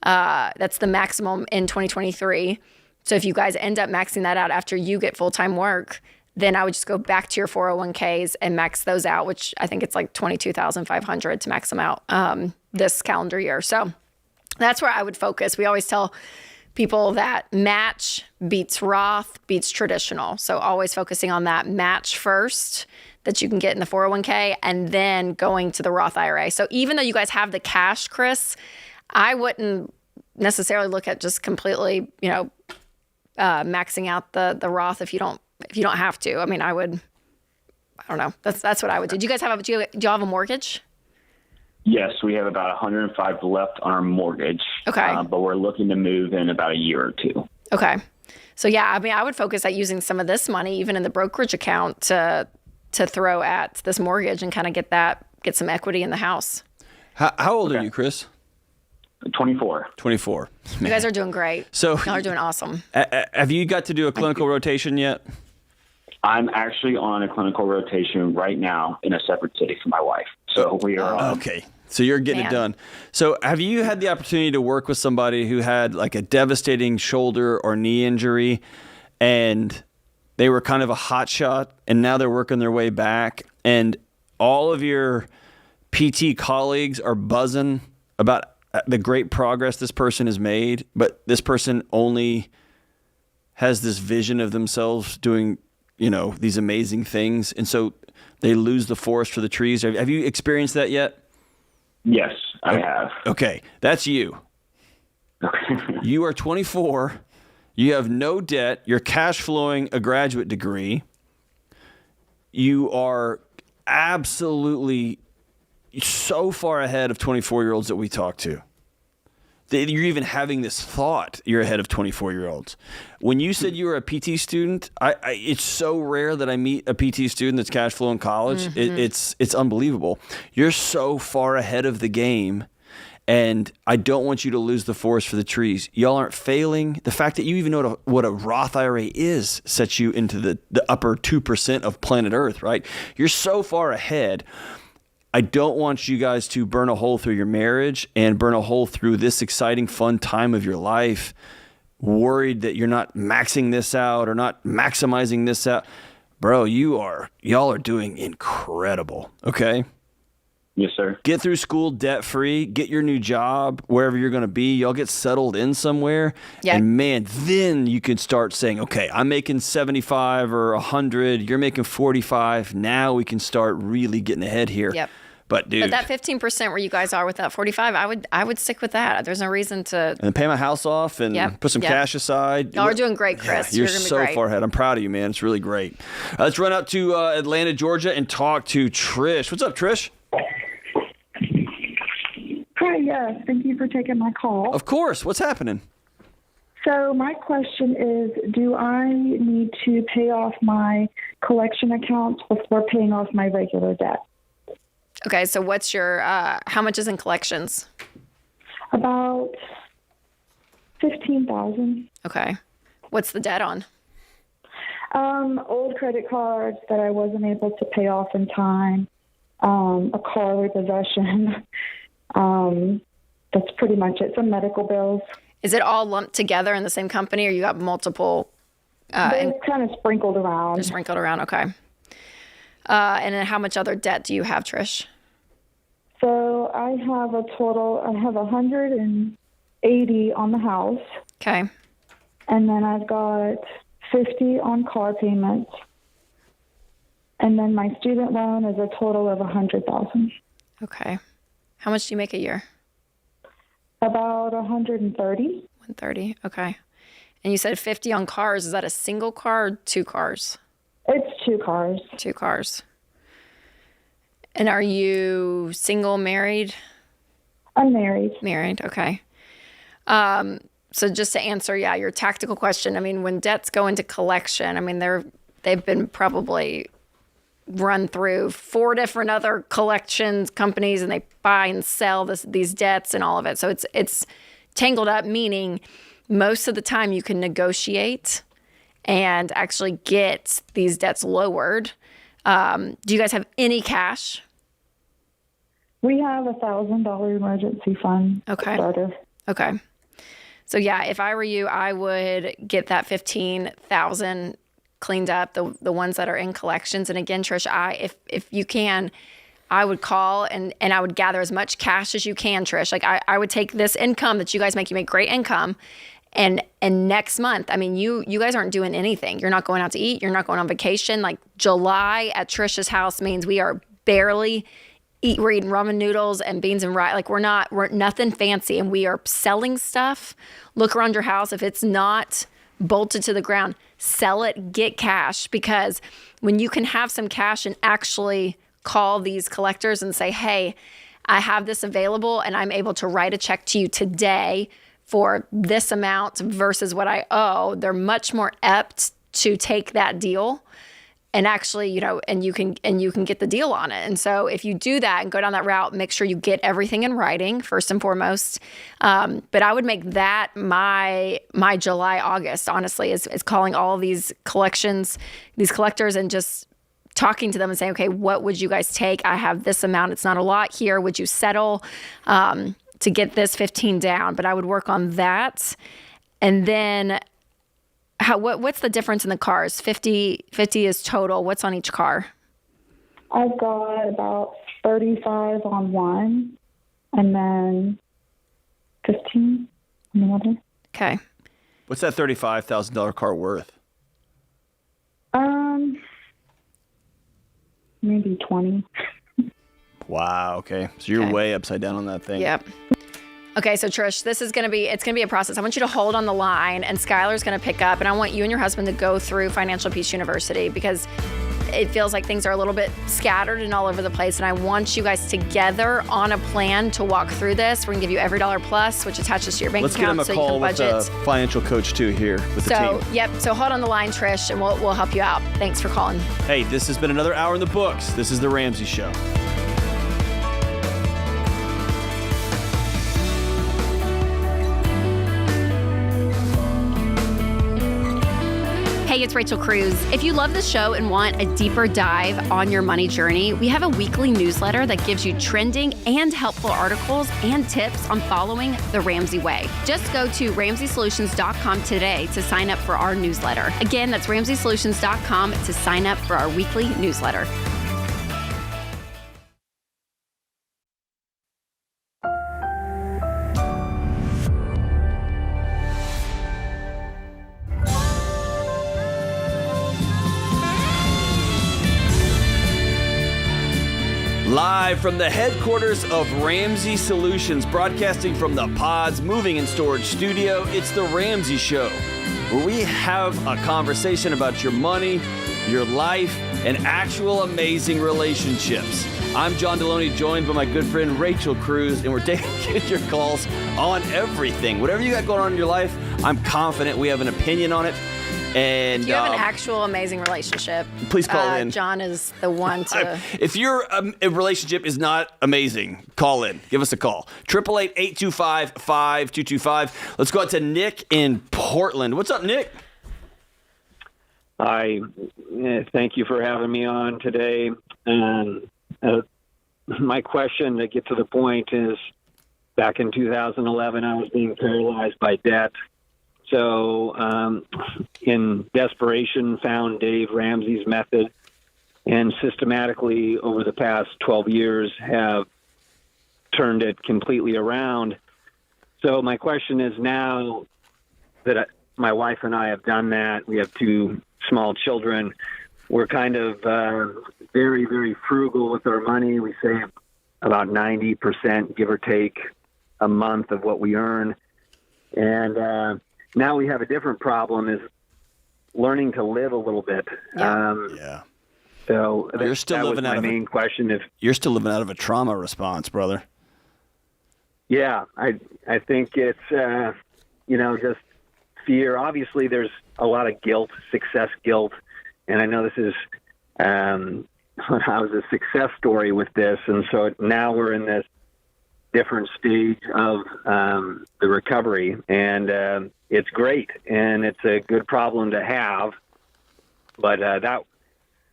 That's the maximum in 2023. So if you guys end up maxing that out after you get full-time work, then I would just go back to your 401ks and max those out, which I think it's like $22,500 to max them out this calendar year. So that's where I would focus. We always tell people that match beats Roth, beats traditional. So always focusing on that match first that you can get in the 401k and then going to the Roth IRA. So even though you guys have the cash, Chris, I wouldn't necessarily look at just completely, maxing out the Roth if you don't have to. I mean, I don't know. That's what I would do. Do you guys have do y'all have a mortgage? Yes, we have about $105 left on our mortgage. Okay. But we're looking to move in about a year or two. Okay. So I would focus at using some of this money, even in the brokerage account, to throw at this mortgage and kind of get some equity in the house. How old are you, Chris? 24. 24. You guys are doing great. So y'all are doing awesome. Have you got to do a clinical rotation yet? I'm actually on a clinical rotation right now in a separate city from my wife. So we are okay. So you're getting it done. So have you had the opportunity to work with somebody who had like a devastating shoulder or knee injury, and they were kind of a hot shot, and now they're working their way back, and all of your PT colleagues are buzzing about the great progress this person has made, but this person only has this vision of themselves doing, these amazing things. And so they lose the forest for the trees. Have you experienced that yet? Yes, I have. Okay. That's you. You are 24. You have no debt. You're cash flowing a graduate degree. You are absolutely so far ahead of 24-year-olds that we talk to. You're even having this thought you're ahead of 24-year-olds. When you said you were a PT student, it's so rare that I meet a PT student that's cash flow in college. Mm-hmm. It's unbelievable. You're so far ahead of the game, and I don't want you to lose the forest for the trees. Y'all aren't failing. The fact that you even know what a Roth IRA is sets you into the upper 2% of planet Earth, right? You're so far ahead. I don't want you guys to burn a hole through your marriage and burn a hole through this exciting, fun time of your life, worried that you're not maxing this out or not maximizing this out. Bro, y'all are doing incredible, okay? Yes, sir. Get through school debt-free. Get your new job wherever you're going to be. Y'all get settled in somewhere. Yeah. And, man, then you can start saying, okay, I'm making 75 or 100. You're making 45. Now we can start really getting ahead here. Yep. But, dude. But that 15% where you guys are with that 45, I would stick with that. There's no reason to. And pay my house off and put some cash aside. Y'all are doing great, Chris. Yeah, you're gonna be so great. far ahead. I'm proud of you, man. It's really great. Let's run out to Atlanta, Georgia, and talk to Trish. What's up, Trish? Hi, yes. Thank you for taking my call. Of course. What's happening? So my question is, do I need to pay off my collection accounts before paying off my regular debt? Okay, so what's your, how much is in collections? About $15,000. Okay. What's the debt on? Old credit cards that I wasn't able to pay off in time, a car repossession, That's pretty much it. Some medical bills. Is it all lumped together in the same company, or you got multiple? They're kind of sprinkled around. They're sprinkled around, okay. And then how much other debt do you have, Trish? So I have a total, I have 180 on the house. Okay. And then I've got 50 on car payments. And then my student loan is a total of 100,000. Okay. How much do you make a year? About 130. 130, okay. And you said 50 on cars. Is that a single car or 2 cars? It's 2 cars. 2 cars. And are you single, married? I'm married. Married, okay. So just to answer, your tactical question, I mean, when debts go into collection, I mean, they've been probably run through 4 different other collections companies, and they buy and sell these debts and all of it. So it's tangled up, meaning most of the time you can negotiate and actually get these debts lowered. Do you guys have any cash? We have a $1,000 emergency fund. Okay. Starter. Okay. So if I were you, I would get that 15,000 cleaned up, the ones that are in collections. And again, Trish, if you can, I would call and I would gather as much cash as you can, Trish. Like I would take this income that you guys make, you make great income. And next month, I mean, you guys aren't doing anything. You're not going out to eat. You're not going on vacation. Like July at Trish's house means we are barely we're eating ramen noodles and beans and rice. Like we're nothing fancy, and we are selling stuff. Look around your house. If it's not bolted to the ground, sell it, get cash, because when you can have some cash and actually call these collectors and say, hey, I have this available and I'm able to write a check to you today for this amount versus what I owe, they're much more apt to take that deal and actually, and you can get the deal on it. And so if you do that and go down that route, make sure you get everything in writing first and foremost. But I would make that my July, August, honestly, is calling all these collectors and just talking to them and saying, okay, what would you guys take? I have this amount. It's not a lot here. Would you settle to get this 15 down? But I would work on that. And then what's the difference in the cars? 50 is total. What's on each car? I've got about 35 on one and then 15 on the other. Okay. What's that $35,000 car worth? Maybe 20. Wow. Okay. So you're way upside down on that thing. Yep. Okay, so Trish, it's going to be a process. I want you to hold on the line, and Skylar's going to pick up, and I want you and your husband to go through Financial Peace University, because it feels like things are a little bit scattered and all over the place, and I want you guys together on a plan to walk through this. We're going to give you every dollar plus, which attaches to your bank account. Let's get him a call with a financial coach too here with the team. Yep. So hold on the line, Trish, and we'll help you out. Thanks for calling. Hey, this has been another hour in the books. This is The Ramsey Show. Hey, it's Rachel Cruz. If you love the show and want a deeper dive on your money journey, we have a weekly newsletter that gives you trending and helpful articles and tips on following the Ramsey way. Just go to RamseySolutions.com today to sign up for our newsletter. Again, that's RamseySolutions.com to sign up for our weekly newsletter. Live from the headquarters of Ramsey Solutions, broadcasting from the Pods Moving and Storage Studio, it's The Ramsey Show, where we have a conversation about your money, your life, and actual amazing relationships. I'm John Deloney, joined by my good friend Rachel Cruz, and we're taking your calls on everything. Whatever you got going on in your life, I'm confident we have an opinion on it. And if you have an actual amazing relationship, please call in. John is the one to. If your relationship is not amazing, call in. Give us a call. 888-825-5225. Let's go out to Nick in Portland. What's up, Nick? Hi. Thank you for having me on today. And my question, to get to the point, is back in 2011, I was being paralyzed by debt. So in desperation, found Dave Ramsey's method, and systematically over the past 12 years have turned it completely around. So my question is, now that my wife and I have done that, we have 2 small children, we're kind of very, very frugal with our money. We save about 90%, give or take, a month of what we earn. And now we have a different problem, is learning to live a little bit. Yeah. So you're still living out of main question. You're still living out of a trauma response, brother. Yeah, I think it's just fear. Obviously, there's a lot of guilt, success guilt, and I know this is I was a success story with this, and so now we're in this different stage of the recovery, and it's great, and it's a good problem to have. But that,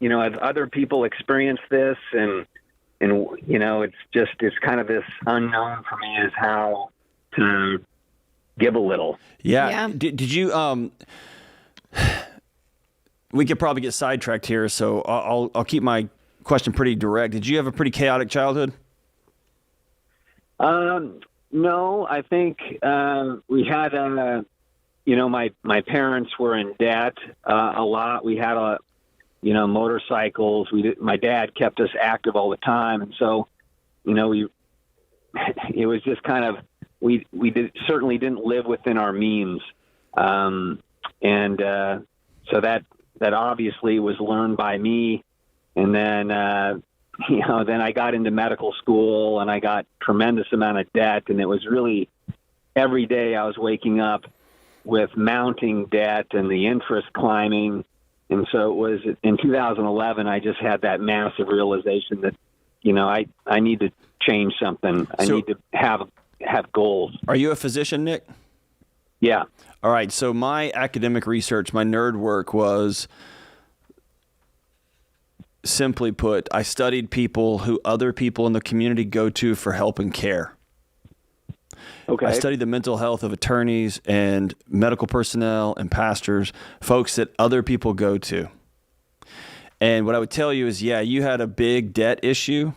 as other people experience this, and it's kind of this unknown for me, is how to give a little. Yeah. Did you? We could probably get sidetracked here, so I'll keep my question pretty direct. Did you have a pretty chaotic childhood? No, I think we had my parents were in debt a lot. We had motorcycles. My dad kept us active all the time, and so it was just kind of we certainly didn't live within our means, so that obviously was learned by me, and then then I got into medical school and I got tremendous amount of debt, and it was really every day I was waking up with mounting debt and the interest climbing. And so it was in 2011, I just had that massive realization that, I need to change something. I need to have goals. Are you a physician, Nick? Yeah. All right. So my academic research, my nerd work was, simply put, I studied people who other people in the community go to for help and care. Okay. I studied the mental health of attorneys and medical personnel and pastors, folks that other people go to. And what I would tell you is, yeah, you had a big debt issue,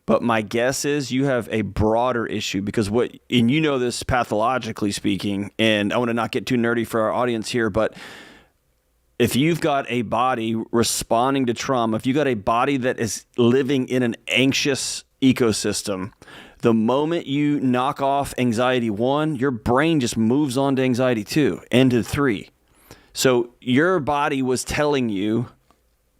but my guess is you have a broader issue, because and you know this pathologically speaking, and I want to not get too nerdy for our audience here, but if you've got a body responding to trauma, if you've got a body that is living in an anxious ecosystem, the moment you knock off anxiety 1, your brain just moves on to anxiety 2 and to 3. So your body was telling you,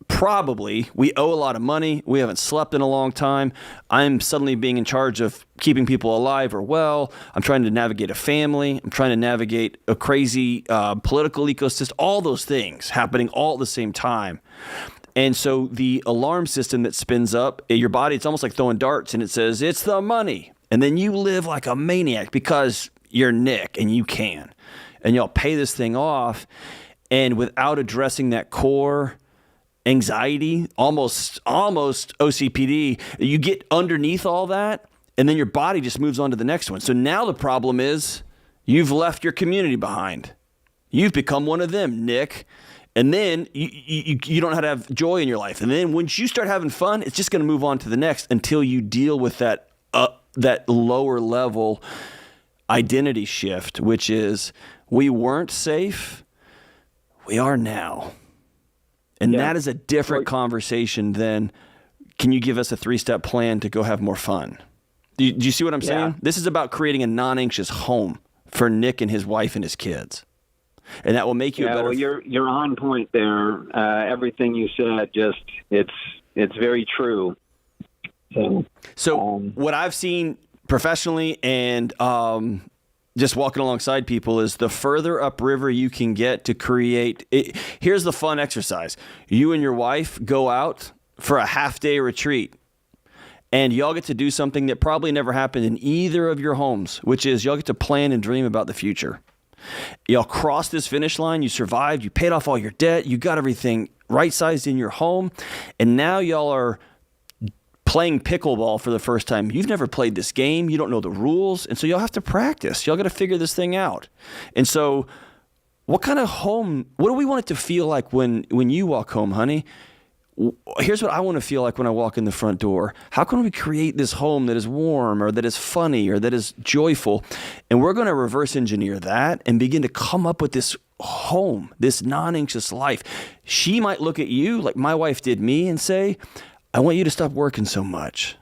probably, we owe a lot of money, we haven't slept in a long time, I'm suddenly being in charge of keeping people alive or well, I'm trying to navigate a family, I'm trying to navigate a crazy political ecosystem, all those things happening all at the same time. And so the alarm system that spins up in your body, it's almost like throwing darts, and it says, it's the money. And then you live like a maniac because you're Nick and you can. And you'll pay this thing off. And without addressing that core anxiety, almost OCPD, you get underneath all that, and then your body just moves on to the next one. So now the problem is you've left your community behind. You've become one of them, Nick. And then you don't know how to have joy in your life. And then once you start having fun, it's just going to move on to the next until you deal with that lower level identity shift, which is, we weren't safe, we are now. And that is a different conversation than, can you give us a 3-step plan to go have more fun? Do you see what I'm saying? This is about creating a non-anxious home for Nick and his wife and his kids. And that will make you a better... Well, you're on point there. Everything you said, it's very true. So what I've seen professionally and just walking alongside people is, the further upriver you can get to create... Here's the fun exercise. You and your wife go out for a half-day retreat, and y'all get to do something that probably never happened in either of your homes, which is y'all get to plan and dream about the future. Y'all crossed this finish line, you survived, you paid off all your debt, you got everything right-sized in your home, and now y'all are playing pickleball for the first time. You've never played this game. You don't know the rules. And so y'all have to practice. Y'all got to figure this thing out. And so what kind of home, what do we want it to feel like when you walk home, honey? Here's what I want to feel like when I walk in the front door. How can we create this home that is warm or that is funny or that is joyful? And we're going to reverse engineer that and begin to come up with this home, this non-anxious life. She might look at you like my wife did me and say, I want you to stop working so much.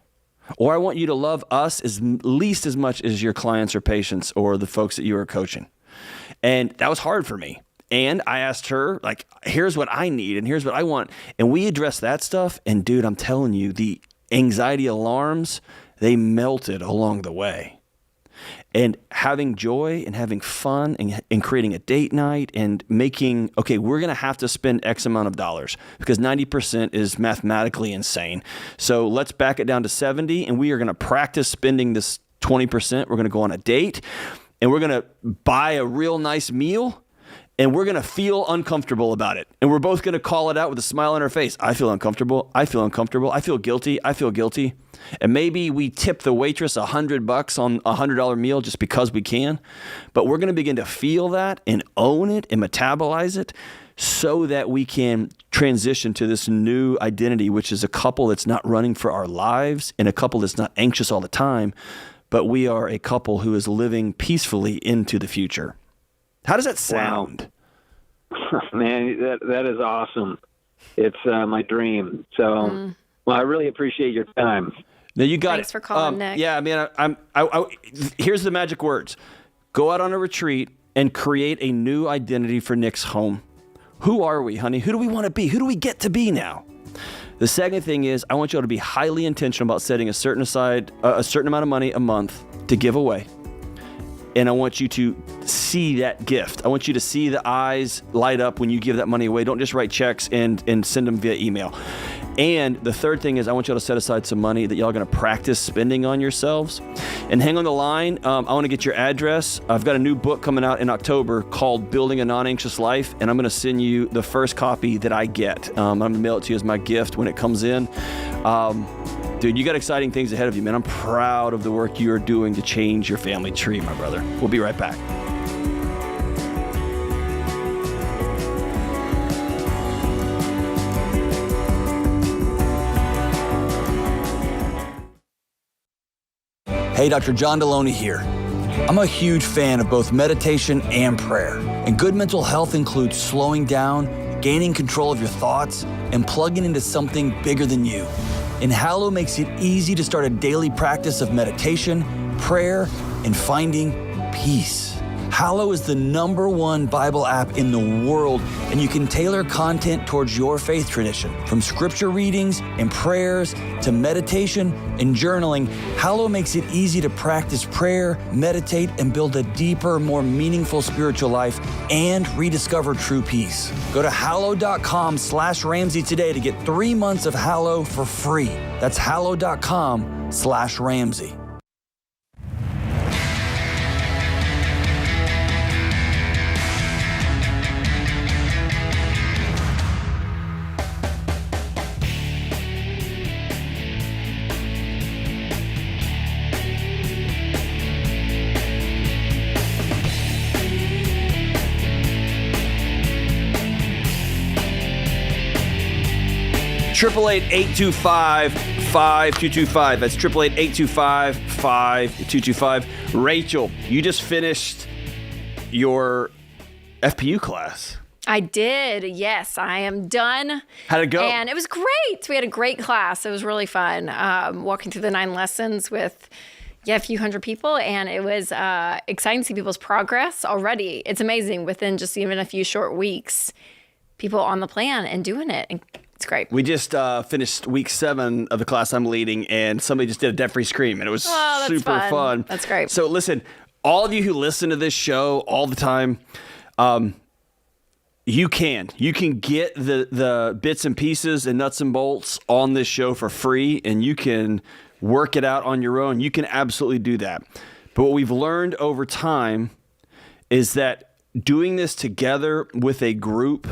Or I want you to love us at least as much as your clients or patients or the folks that you are coaching. And that was hard for me. And I asked her, like, here's what I need and here's what I want. And we addressed that stuff. And dude, I'm telling you, the anxiety alarms, they melted along the way. And having joy and having fun and creating a date night and making, okay, we're going to have to spend X amount of dollars because 90% is mathematically insane. So let's back it down to 70 and we are going to practice spending this 20%. We're going to go on a date and we're going to buy a real nice meal. And we're going to feel uncomfortable about it. And we're both going to call it out with a smile on our face. I feel uncomfortable. I feel uncomfortable. I feel guilty. I feel guilty. And maybe we tip the waitress $100 on a $100 meal just because we can. But we're going to begin to feel that and own it and metabolize it so that we can transition to this new identity, which is a couple that's not running for our lives and a couple that's not anxious all the time, but we are a couple who is living peacefully into the future. How does that sound? Wow. Man, that is awesome. It's my dream. So, well, I really appreciate your time. No, you got Thanks for calling, Nick. Yeah, I mean, here's the magic words. Go out on a retreat and create a new identity for Nick's home. Who are we, honey? Who do we want to be? Who do we get to be now? The second thing is I want you all to be highly intentional about setting a certain amount of money a month to give away. And I want you to see that gift. I want you to see the eyes light up when you give that money away. Don't just write checks and send them via email. And the third thing is I want y'all to set aside some money that y'all are going to practice spending on yourselves. And hang on the line. I want to get your address. I've got a new book coming out in October called Building a Non-Anxious Life. And I'm going to send you the first copy that I get. I'm going to mail it to you as my gift when it comes in. Dude, you got exciting things ahead of you, man. I'm proud of the work you're doing to change your family tree, my brother. We'll be right back. Hey, Dr. John Deloney here. I'm a huge fan of both meditation and prayer. And good mental health includes slowing down, gaining control of your thoughts, and plugging into something bigger than you. And Hallow makes it easy to start a daily practice of meditation, prayer, and finding peace. Hallow is the #1 Bible app in the world, and you can tailor content towards your faith tradition. From scripture readings and prayers to meditation and journaling, Hallow makes it easy to practice prayer, meditate, and build a deeper, more meaningful spiritual life and rediscover true peace. Go to hallow.com/Ramsey today to get 3 months of Hallow for free. That's hallow.com/Ramsey. Triple 888-825-5225. That's 888-825-5225. Rachel, you just finished your FPU class. I did. Yes, I am done. How'd it go? And it was great. We had a great class. It was really fun. Walking through the 9 lessons with a few hundred people. And it was exciting to see people's progress already. It's amazing within just even a few short weeks, people on the plan and doing it. And it's great. We just finished week 7 of the class I'm leading, and somebody just did a debt-free scream, and it was super fun. That's great. So listen, all of you who listen to this show all the time, you can get the bits and pieces and nuts and bolts on this show for free, and you can work it out on your own. You can absolutely do that. But what we've learned over time is that doing this together with a group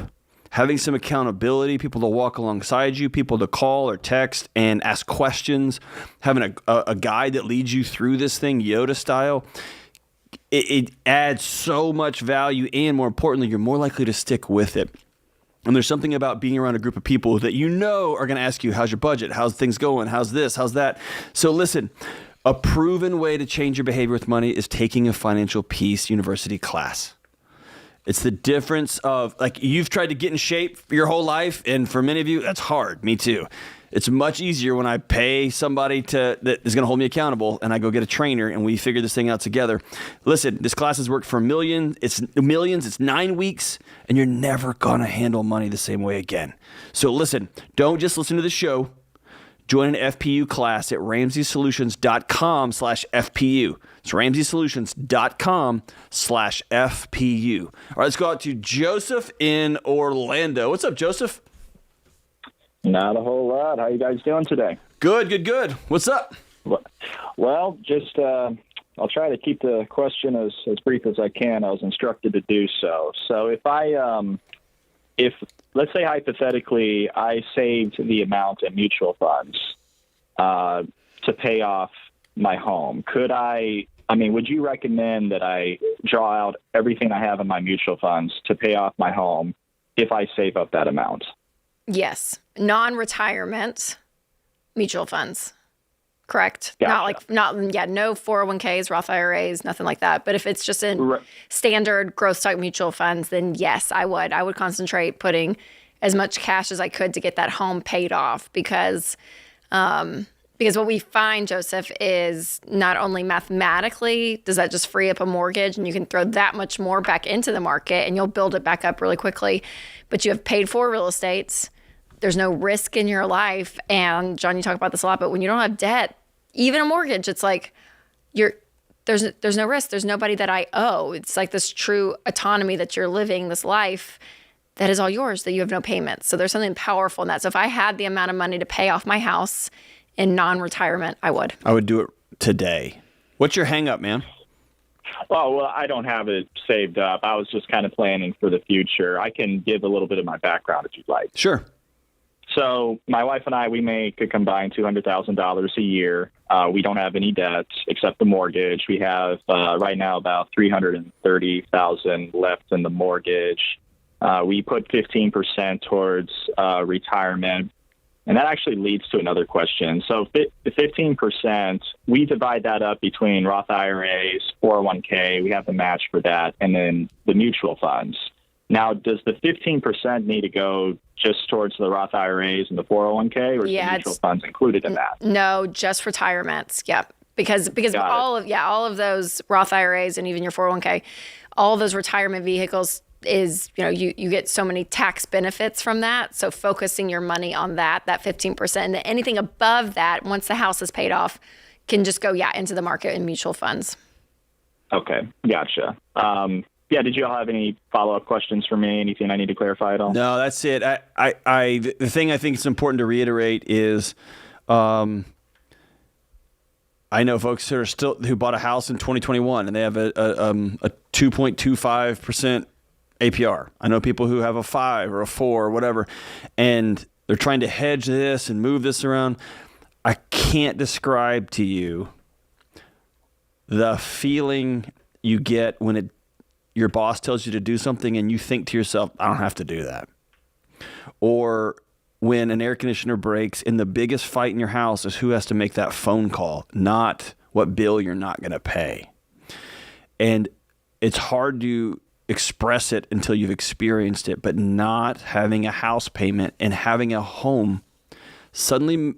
having some accountability, people to walk alongside you, people to call or text and ask questions, having a guide that leads you through this thing, Yoda style, it adds so much value, and more importantly, you're more likely to stick with it. And there's something about being around a group of people that you know are going to ask you, how's your budget? How's things going? How's this? How's that? So listen, a proven way to change your behavior with money is taking a Financial Peace University class. It's the difference of, like, you've tried to get in shape your whole life, and for many of you, that's hard. Me too. It's much easier when I pay somebody that is going to hold me accountable, and I go get a trainer, and we figure this thing out together. Listen, this class has worked for millions. It's 9 weeks, and you're never going to handle money the same way again. So listen, don't just listen to the show. Join an FPU class at RamseySolutions.com/FPU. It's RamseySolutions.com/FPU. All right, let's go out to Joseph in Orlando. What's up, Joseph? Not a whole lot. How you guys doing today? Good. What's up? Well, just I'll try to keep the question as brief as I can. I was instructed to do so. So if let's say hypothetically I saved the amount in mutual funds to pay off my home, would you recommend that I draw out everything I have in my mutual funds to pay off my home if I save up that amount? Yes. Non-retirement mutual funds. Correct. Gotcha. No 401ks, Roth IRAs, nothing like that. But if it's just in standard growth stock mutual funds, then yes, I would concentrate putting as much cash as I could to get that home paid off, because what we find, Joseph, is not only mathematically does that just free up a mortgage and you can throw that much more back into the market and you'll build it back up really quickly, but you have paid for real estate. There's no risk in your life. And John, you talk about this a lot, but when you don't have debt, even a mortgage, it's like there's no risk. There's nobody that I owe. It's like this true autonomy that you're living this life that is all yours, that you have no payments. So there's something powerful in that. So if I had the amount of money to pay off my house in non-retirement, I would. I would do it today. What's your hang up, man? Oh, well, I don't have it saved up. I was just kind of planning for the future. I can give a little bit of my background if you'd like. Sure. So my wife and I, we make a combined $200,000 a year. We don't have any debt except the mortgage. We have right now about $330,000 left in the mortgage. We put 15% towards retirement. And that actually leads to another question. So the 15%, we divide that up between Roth IRAs, 401k, we have the match for that, and then the mutual funds. Now, does the 15% need to go just towards the Roth IRAs and the 401k, or is the mutual funds included in that? No, just retirements. Yep. Because all of those Roth IRAs and even your 401k, all of those retirement vehicles is, you get so many tax benefits from that. So focusing your money on that 15%, and anything above that, once the house is paid off, can just go, into the market in mutual funds. Okay. Gotcha. Did you all have any follow-up questions for me? Anything I need to clarify at all? No, that's it. The thing I think it's important to reiterate is, I know folks who bought a house in 2021 and they have a 2.25% APR. I know people who have a 5 or a 4 or whatever, and they're trying to hedge this and move this around. I can't describe to you the feeling you get when your boss tells you to do something and you think to yourself, I don't have to do that. Or when an air conditioner breaks and the biggest fight in your house is who has to make that phone call, not what bill you're not going to pay. And it's hard to express it until you've experienced it, but not having a house payment and having a home, suddenly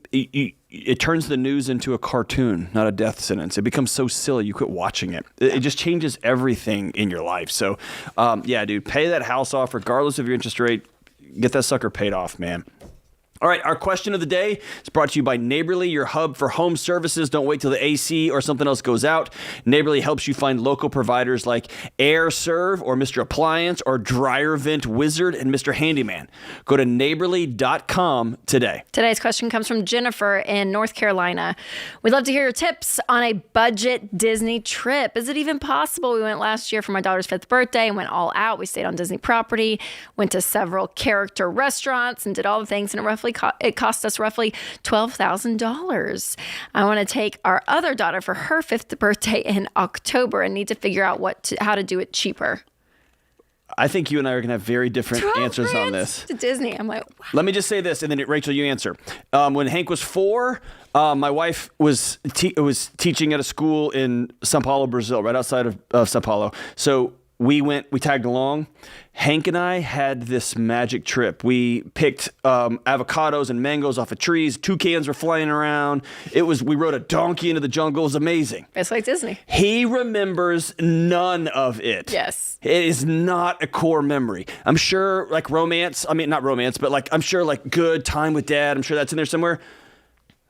it turns the news into a cartoon, not a death sentence. It becomes so silly you quit watching it. It just changes everything in your life. So, dude, pay that house off regardless of your interest rate. Get that sucker paid off, man. All right, our question of the day is brought to you by Neighborly, your hub for home services. Don't wait till the AC or something else goes out. Neighborly helps you find local providers like Air Serve or Mr. Appliance or Dryer Vent Wizard and Mr. Handyman. Go to neighborly.com today. Today's question comes from Jennifer in North Carolina. We'd love to hear your tips on a budget Disney trip. Is it even possible? We went last year for my daughter's 5th birthday and went all out. We stayed on Disney property, went to several character restaurants and did all the things, and it cost us roughly $12,000. I want to take our other daughter for her 5th birthday in October and need to figure out how to do it cheaper. I think you and I are going to have very different answers on this. To Disney. I'm like, wow. Let me just say this, and then Rachel, you answer. When Hank was 4, my wife was teaching at a school in São Paulo, Brazil, right outside of São Paulo. So we tagged along. Hank and I had this magic trip. We picked avocados and mangoes off of trees. Toucans were flying around. We rode a donkey into the jungle. It was amazing. It's like Disney. He remembers none of it. Yes. It is not a core memory. I'm sure like romance, not romance, but like I'm sure like good time with dad. I'm sure that's in there somewhere.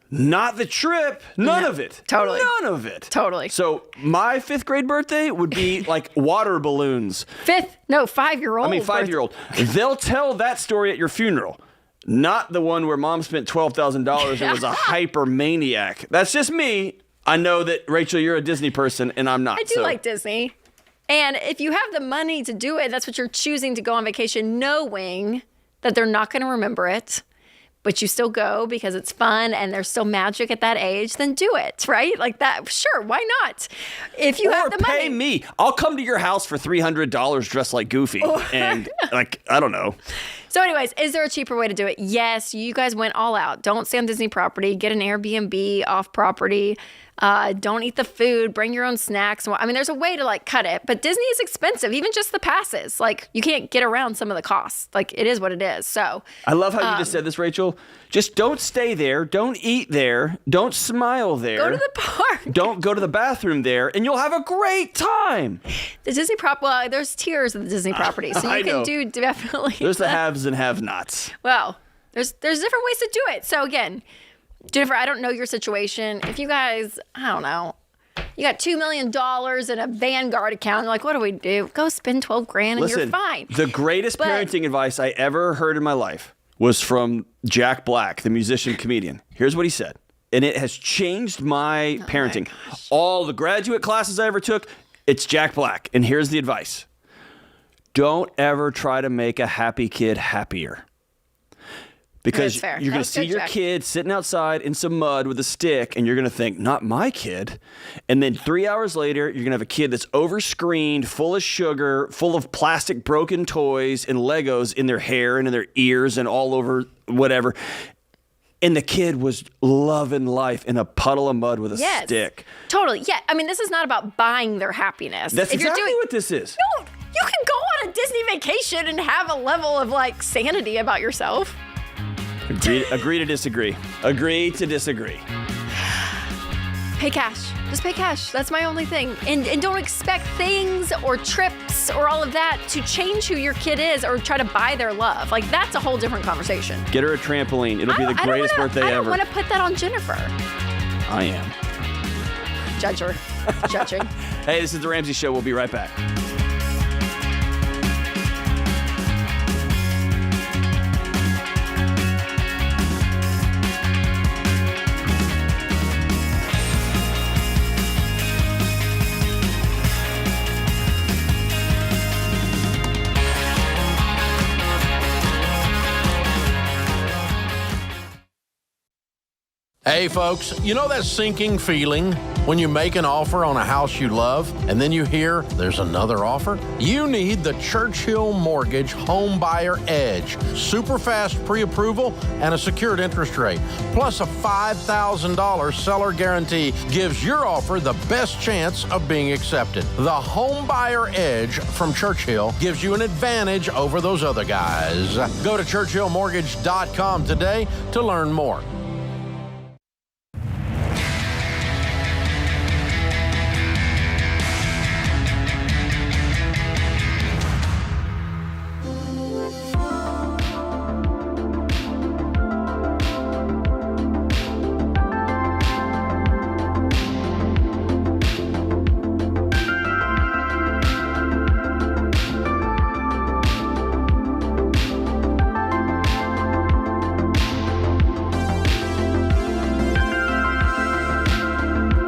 Not the trip. None of it. Totally. None of it. Totally. So my 5th grade birthday would be like water balloons. 5-year-old. 5-year-old. They'll tell that story at your funeral. Not the one where mom spent $12,000 and was a hypermaniac. That's just me. I know that, Rachel, you're a Disney person and I'm not. I do like Disney. And if you have the money to do it, that's what you're choosing to go on vacation knowing that they're not going to remember it. But you still go because it's fun and there's still magic at that age, then do it, right? Like that, sure, why not? If you have the money. Or pay me. I'll come to your house for $300 dressed like Goofy. And like, I don't know. So anyways, is there a cheaper way to do it? Yes, you guys went all out. Don't stay on Disney property. Get an Airbnb off property. Don't eat the food. Bring your own snacks. I mean, there's a way to like cut it, but Disney is expensive. Even just the passes. Like you can't get around some of the costs. Like it is what it is. So I love how you just said this, Rachel. Just don't stay there. Don't eat there. Don't smile there. Go to the park. Don't go to the bathroom there, and you'll have a great time. The Disney well, there's tiers of the Disney property, so you can do definitely. There's the haves and have-nots. Well, there's different ways to do it. So again, Jennifer, I don't know your situation. If you guys, I don't know, you got $2 million in a Vanguard account, you're like, what do we do? Go spend $12,000 and Listen, you're fine. The greatest parenting advice I ever heard in my life was from Jack Black, the musician comedian. Here's what he said, and it has changed my parenting. All the graduate classes I ever took, it's Jack Black. And here's the advice. Don't ever try to make a happy kid happier. Because you're going to see your kid sitting outside in some mud with a stick, and you're going to think, not my kid. And then 3 hours later, you're going to have a kid that's overscreened, full of sugar, full of plastic broken toys and Legos in their hair and in their ears and all over whatever. And the kid was loving life in a puddle of mud with a stick. Totally. Yeah. I mean, this is not about buying their happiness. That's exactly what this is. No, you can go on a Disney vacation and have a level of like sanity about yourself. Agree to disagree. Agree to disagree. Pay cash. Just pay cash. That's my only thing. And don't expect things or trips or all of that to change who your kid is or try to buy their love. Like, that's a whole different conversation. Get her a trampoline. It'll be the greatest birthday ever. I don't want to put that on Jennifer. I am. Judge her. Judging. Hey, this is The Ramsey Show. We'll be right back. Hey folks, you know that sinking feeling when you make an offer on a house you love and then you hear there's another offer? You need the Churchill Mortgage Home Buyer Edge. Super fast pre-approval and a secured interest rate. Plus a $5,000 seller guarantee gives your offer the best chance of being accepted. The Home Buyer Edge from Churchill gives you an advantage over those other guys. Go to churchillmortgage.com today to learn more.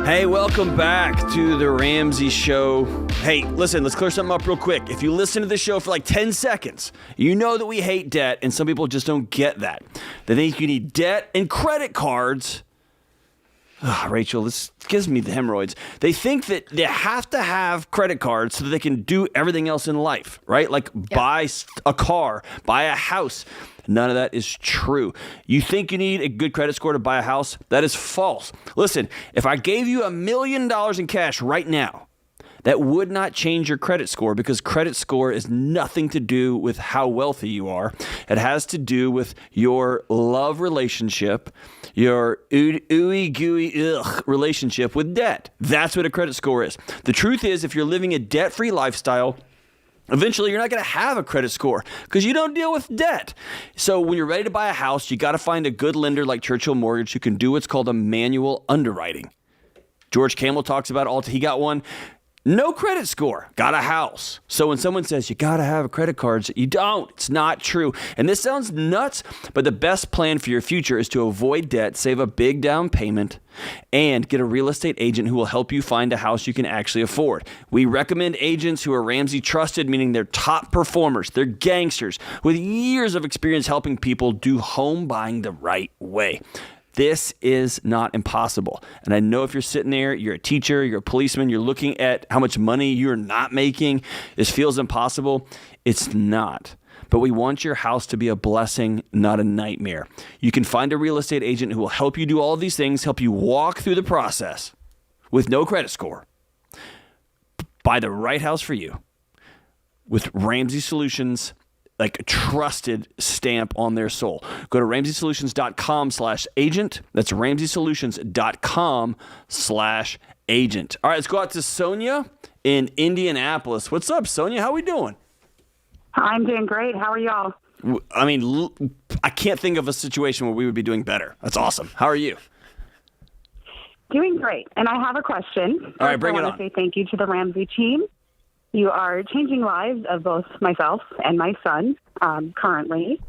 Hey, welcome back to the Ramsey Show. Hey, listen, let's clear something up real quick. If you listen to the show for like 10 seconds, you know that we hate debt, and some people just don't get that. They think you need debt and credit cards. Rachel, this gives me the hemorrhoids. They think that they have to have credit cards so that they can do everything else in life, right? Like buy a car, buy a house. None of that is true. You think you need a good credit score to buy a house? That is false. Listen, if I gave you $1 million in cash right now, that would not change your credit score, because credit score is nothing to do with how wealthy you are. It has to do with your love relationship, your ooey gooey relationship with debt. That's what a credit score is. The truth is, if you're living a debt-free lifestyle, eventually you're not going to have a credit score because you don't deal with debt. So when you're ready to buy a house, you got to find a good lender like Churchill Mortgage who can do what's called a manual underwriting. George Campbell talks about it. He got one. No credit score, got a house. So when someone says you got to have a credit card, you don't. It's not true. And this sounds nuts, but the best plan for your future is to avoid debt, save a big down payment, and get a real estate agent who will help you find a house you can actually afford. We recommend agents who are Ramsey trusted, meaning they're top performers. They're gangsters with years of experience helping people do home buying the right way. This is not impossible. And I know if you're sitting there, you're a teacher, you're a policeman, you're looking at how much money you're not making, this feels impossible. It's not. But we want your house to be a blessing, not a nightmare. You can find a real estate agent who will help you do all of these things, help you walk through the process with no credit score. Buy the right house for you with Ramsey Solutions, like a trusted stamp on their soul. Go to RamseySolutions.com/agent. That's RamseySolutions.com/agent. All right, let's go out to Sonia in Indianapolis. What's up, Sonia? How we doing? I'm doing great. How are y'all? I mean, I can't think of a situation where we would be doing better. That's awesome. How are you? Doing great. And I have a question. All right, bring it on. I want to say thank you to the Ramsey team. You are changing lives of both myself and my son currently.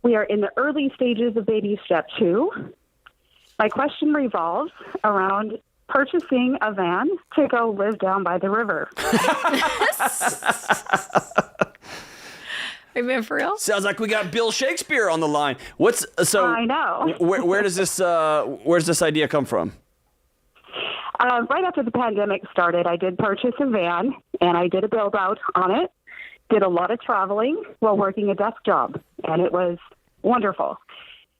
We are in the early stages of baby step 2. My question revolves around purchasing a van to go live down by the river. Are you being for real? Sounds like we got Bill Shakespeare on the line. I know. Where does this idea come from? Right after the pandemic started, I did purchase a van, and I did a build-out on it, did a lot of traveling while working a desk job, and it was wonderful.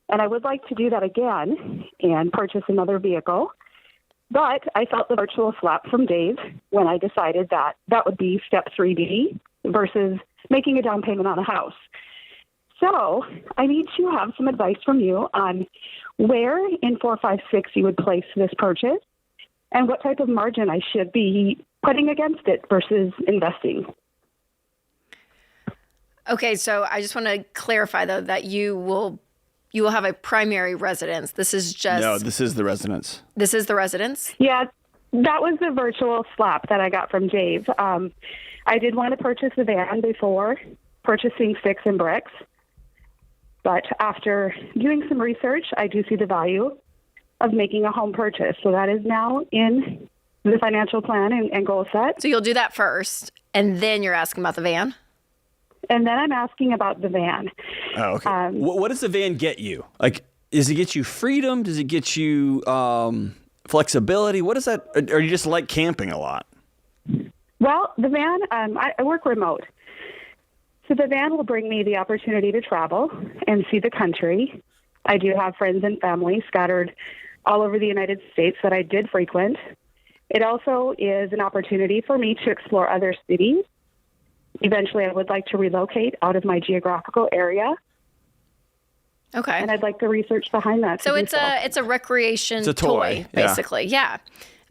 And I would like to do that again and purchase another vehicle, but I felt the virtual slap from Dave when I decided that that would be step 3B versus making a down payment on a house. So I need to have some advice from you on where in 4, 5, 6 you would place this purchase, and what type of margin I should be putting against it versus investing. Okay, so I just want to clarify, though, that you will have a primary residence. This is just... No, this is the residence. This is the residence? Yeah, that was the virtual slap that I got from Dave. I did want to purchase a van before purchasing sticks and bricks, but after doing some research, I do see the value of making a home purchase. So that is now in the financial plan and goal set. So you'll do that first, and then you're asking about the van? And then I'm asking about the van. Oh, okay. What does the van get you? Like, does it get you freedom? Does it get you flexibility? What is that? Or you just like camping a lot? Well, the van, I work remote. So the van will bring me the opportunity to travel and see the country. I do have friends and family scattered all over the United States that I did frequent. It also is an opportunity for me to explore other cities. Eventually, I would like to relocate out of my geographical area. Okay. And I'd like the research behind that. So it's a recreation it's a toy, basically. Yeah.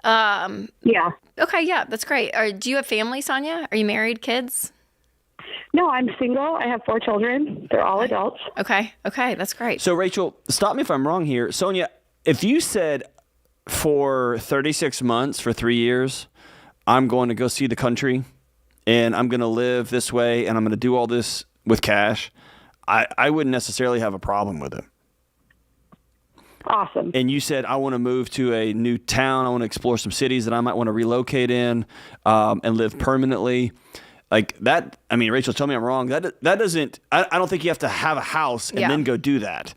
Yeah. Okay, yeah, that's great. Do you have family, Sonia? Are you married, kids? No, I'm single. I have 4 children. They're all adults. Okay, that's great. So, Rachel, stop me if I'm wrong here. Sonia, if you said for 36 months, for 3 years, I'm going to go see the country and I'm going to live this way and I'm going to do all this with cash, I wouldn't necessarily have a problem with it. Awesome. and you said, I want to move to a new town, I want to explore some cities that I might want to relocate in and live permanently. Like that, I mean, Rachel, tell me I'm wrong. That doesn't, I don't think you have to have a house and then go do that.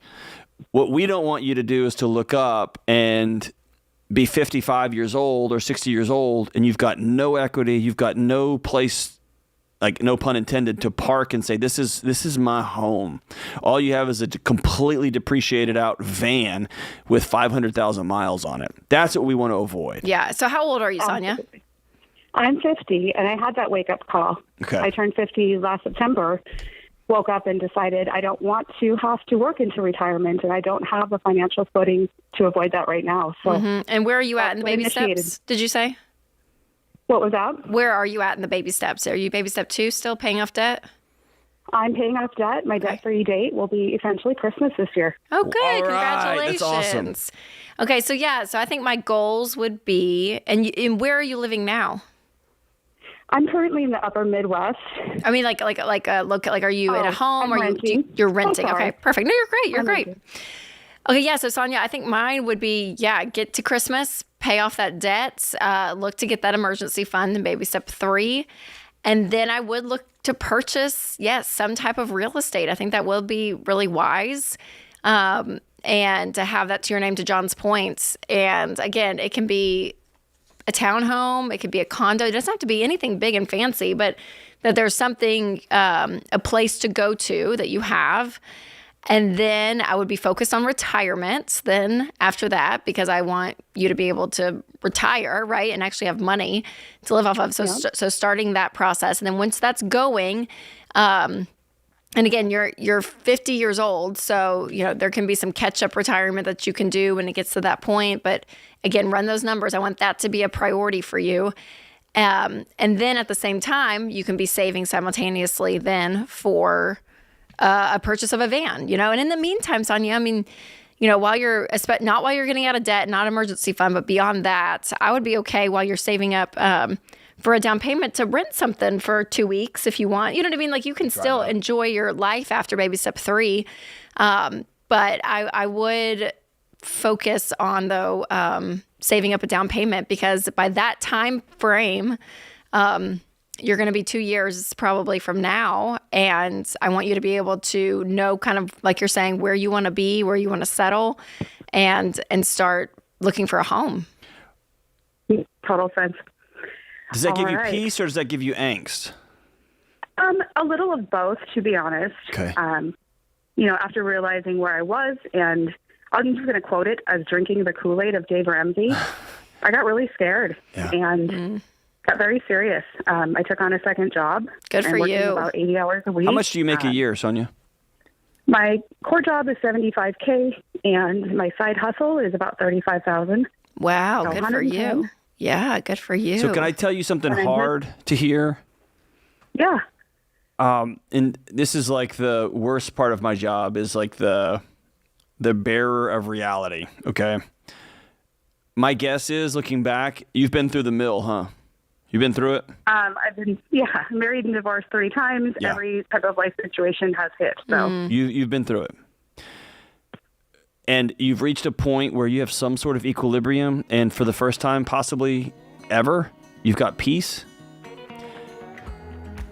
What we don't want you to do is to look up and be 55 years old or 60 years old and you've got no equity, you've got no place, like no pun intended, to park and say, this is my home. All you have is a completely depreciated out van with 500,000 miles on it. That's what we want to avoid. Yeah. So how old are you, Sonia? I'm 50, and I had that wake-up call. Okay. I turned 50 last September, woke up and decided I don't want to have to work into retirement, and I don't have the financial footing to avoid that right now. So, And where are you at in the baby steps, did you say? What was that? Where are you at in the baby steps? Are you baby step 2 still paying off debt? I'm paying off debt. My debt-free date will be essentially Christmas this year. Oh, good. All right. Congratulations. That's awesome. Okay, so I think my goals would be, and where are you living now? I'm currently in the upper Midwest. I mean, like, are you at a home I'm or renting. you're renting? Oh, sorry. Okay, perfect. No, you're great. You're I'm great. renting. Okay, yeah. So Sonia, I think mine would be, get to Christmas, pay off that debt, look to get that emergency fund in baby step 3. And then I would look to purchase, some type of real estate. I think that will be really wise. And to have that to your name, to John's point. And again, it can be a townhome, it could be a condo. It doesn't have to be anything big and fancy, but that there's something, a place to go to that you have. And then I would be focused on retirement then after that, because I want you to be able to retire, right, and actually have money to live off of. So starting that process. And then once that's going, and again, you're 50 years old, so there can be some catch-up retirement that you can do when it gets to that point. But again, run those numbers. I want that to be a priority for you. And then at the same time, you can be saving simultaneously then for a purchase of a van, And in the meantime, Sonia, I mean, while you're not while you're getting out of debt, not emergency fund, but beyond that, I would be okay while you're saving up for a down payment to rent something for 2 weeks if you want. You know what I mean? Like you can still enjoy your life after baby step 3. But I would focus on, though, saving up a down payment, because by that time frame, you're going to be 2 years probably from now. And I want you to be able to know, kind of like you're saying, where you want to be, where you want to settle, and start looking for a home. Total sense. Does that give you peace or does that give you angst? A little of both, to be honest. Okay. After realizing where I was, and I'm just going to quote it as drinking the Kool-Aid of Dave Ramsey, I got really scared and got very serious. I took on a second job. Good for working you. About 80 hours a week. How much do you make a year, Sonia? My core job is $75K, and my side hustle is about $35,000. Wow, So good for 110. you. Yeah, good for you. So can I tell you something hard to hear? Yeah. And this is like the worst part of my job, is like the bearer of reality. Okay. My guess is, looking back, you've been through the mill, huh? You've been through it? I've been, married and divorced 3 times. Yeah. Every type of life situation has hit. So You've been through it. And you've reached a point where you have some sort of equilibrium, and for the first time possibly ever, you've got peace.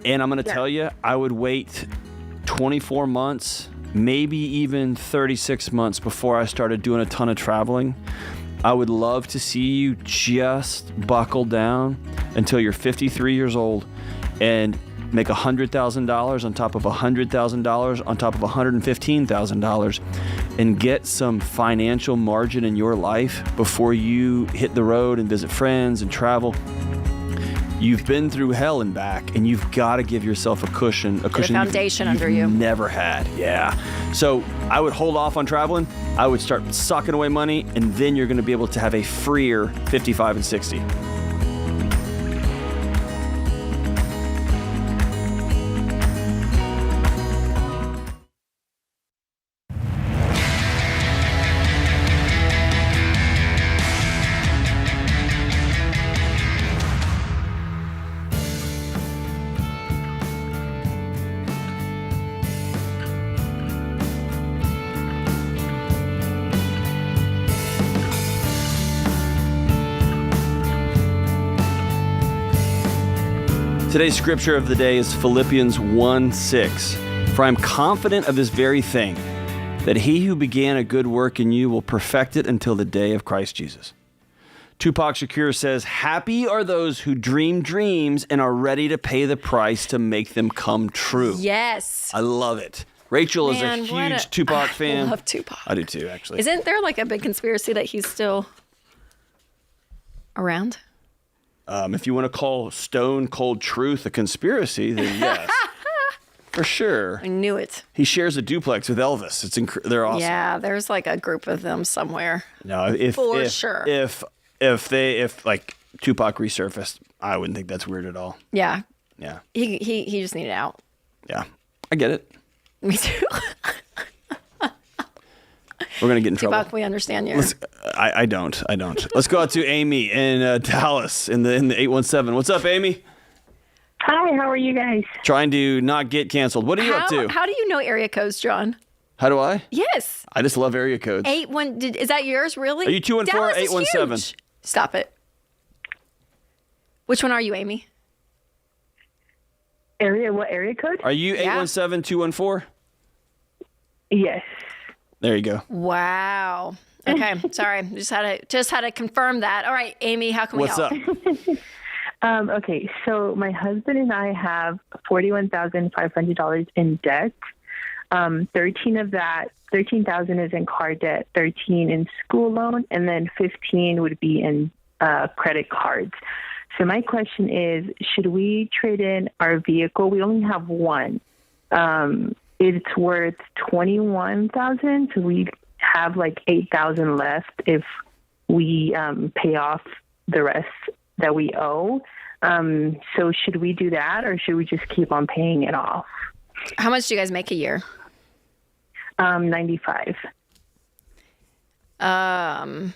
And I'm going to tell you, I would wait 24 months, maybe even 36 months before I started doing a ton of traveling. I would love to see you just buckle down until you're 53 years old and make $100,000 on top of $100,000 on top of $115,000 and get some financial margin in your life before you hit the road and visit friends and travel. You've been through hell and back, and you've got to give yourself a cushion. A cushion foundation you've under you. Never had. Yeah. So I would hold off on traveling. I would start socking away money, and then you're going to be able to have a freer 55 and 60. Today's scripture of the day is Philippians 1:6. For I am confident of this very thing, that he who began a good work in you will perfect it until the day of Christ Jesus. Tupac Shakur says, happy are those who dream dreams and are ready to pay the price to make them come true. Yes. I love it. Rachel is a huge Tupac fan. I love Tupac. I do too, actually. Isn't there like a big conspiracy that he's still around? If you want to call Stone Cold Truth a conspiracy, then yes. For sure. I knew it. He shares a duplex with Elvis. They're awesome. Yeah, there's like a group of them somewhere. No, if sure. If like Tupac resurfaced, I wouldn't think that's weird at all. Yeah. Yeah. He just needed out. Yeah. I get it. Me too. We're gonna get in trouble. Tupac, we understand you. I don't. Let's go out to Amy in Dallas in the 817. What's up, Amy? Hi, how are you guys? Trying to not get canceled. What are you up to? How do you know area codes, John? How do I? Yes. I just love area codes. 81. Is that yours, really? Are you 214 or 817? Stop it. Which one are you, Amy? What area code? Are you 817 214? Yes. There you go. Wow. Okay. Sorry. Just had to confirm that. All right, Amy, how can we help? What's up? Okay, so my husband and I have $41,500 in debt. 13 of that, 13,000 is in car debt, 13 in school loan, and then 15 would be in credit cards. So my question is, should we trade in our vehicle? We only have one. It's worth $21,000, so we have like $8,000 left if we pay off the rest that we owe. So should we do that, or should we just keep on paying it off? How much do you guys make a year? 95. Our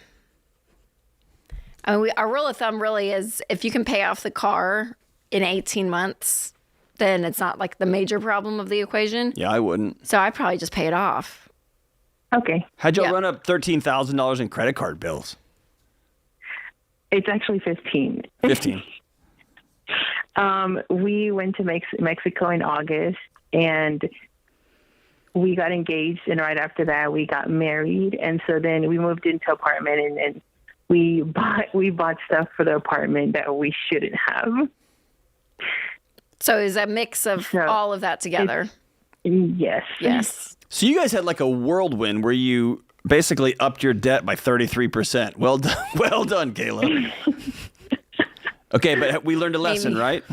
rule of thumb really is if you can pay off the car in 18 months, then it's not like the major problem of the equation. Yeah, I wouldn't. So I'd probably just pay it off. Okay. How'd y'all run up $13,000 in credit card bills? It's actually 15. 15. We went to Mexico in August, and we got engaged, and right after that we got married, and so then we moved into an apartment, and we bought stuff for the apartment that we shouldn't have. So is a mix of all of that together? Yes. Yes. So you guys had like a whirlwind where you basically upped your debt by 33%. Well done, well done, Kayla. Okay, but we learned a lesson, Amy. right?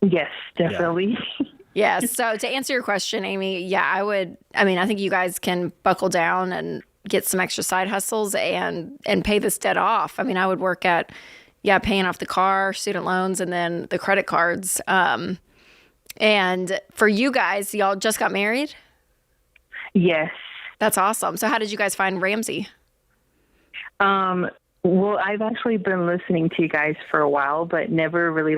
Yes, definitely. Yeah, so to answer your question, Amy, yeah, I think you guys can buckle down and get some extra side hustles and pay this debt off. I mean, I would work at, paying off the car, student loans, and then the credit cards. And for you guys, y'all just got married? Yes. That's awesome. So how did you guys find Ramsey? Well, I've actually been listening to you guys for a while, but never really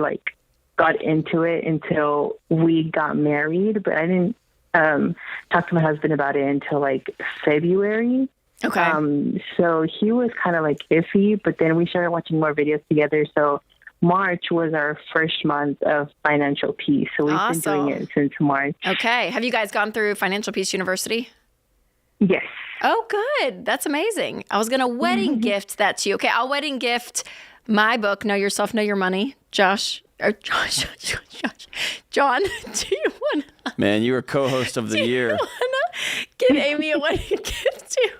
got into it until we got married. But I didn't talk to my husband about it until February. Okay. So he was kind of iffy, but then we started watching more videos together. So March was our first month of Financial Peace. So we've been doing it since March. Okay. Have you guys gone through Financial Peace University? Yes. Oh, good. That's amazing. I was going to wedding gift that to you. Okay, I'll wedding gift my book, Know Yourself, Know Your Money. John, do you want to? Man, you were co-host of the year. Do you want to give Amy a wedding gift too?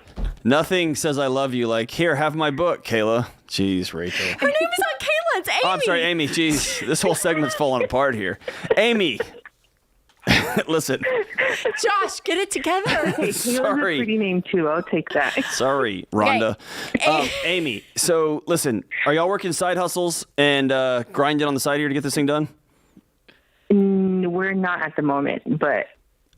Nothing says I love you like, here, have my book, Kayla. Jeez, Rachel. Her name is not Kayla, it's Amy. Oh, I'm sorry, Amy. Jeez, this whole segment's falling apart here. Amy. Listen. Josh, get it together. He was a pretty name too. I'll take that. Sorry, Rhonda. Okay. Amy, so listen, are y'all working side hustles and grinding on the side here to get this thing done? We're not at the moment, but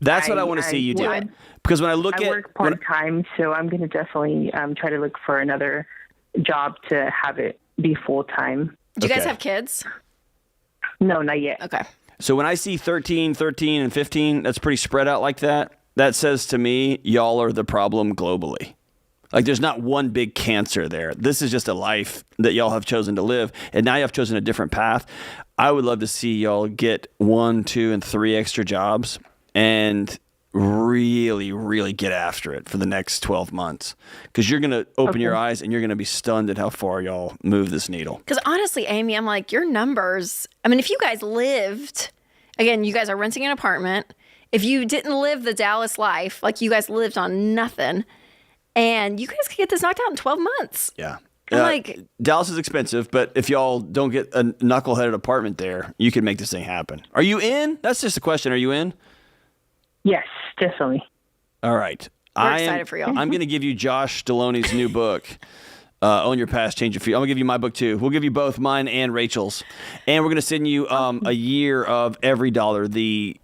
that's what I want to see you do. Because when I look I work part-time, so I'm going to definitely try to look for another job to have it be full-time. Do you guys have kids? No, not yet. Okay. So when I see 13, and 15, that's pretty spread out like that. That says to me, y'all are the problem globally. Like there's not one big cancer there. This is just a life that y'all have chosen to live. And now you have chosen a different path. I would love to see y'all get 1, 2, and 3 extra jobs and really, really get after it for the next 12 months. Because you're going to open your eyes and you're going to be stunned at how far y'all move this needle. Because honestly, Amy, I'm like, your numbers, I mean, if you guys lived, again, you guys are renting an apartment. If you didn't live the Dallas life, like you guys lived on nothing, and you guys could get this knocked out in 12 months. Yeah. Like, Dallas is expensive, but if y'all don't get a knuckleheaded apartment there, you can make this thing happen. Are you in? That's just a question. Are you in? Yes, definitely. All right. We're excited for y'all. I'm going to give you Josh Deloney's new book, Own Your Past, Change Your Future. I'm going to give you my book too. We'll give you both, mine and Rachel's. And we're going to send you a year of Every Dollar, the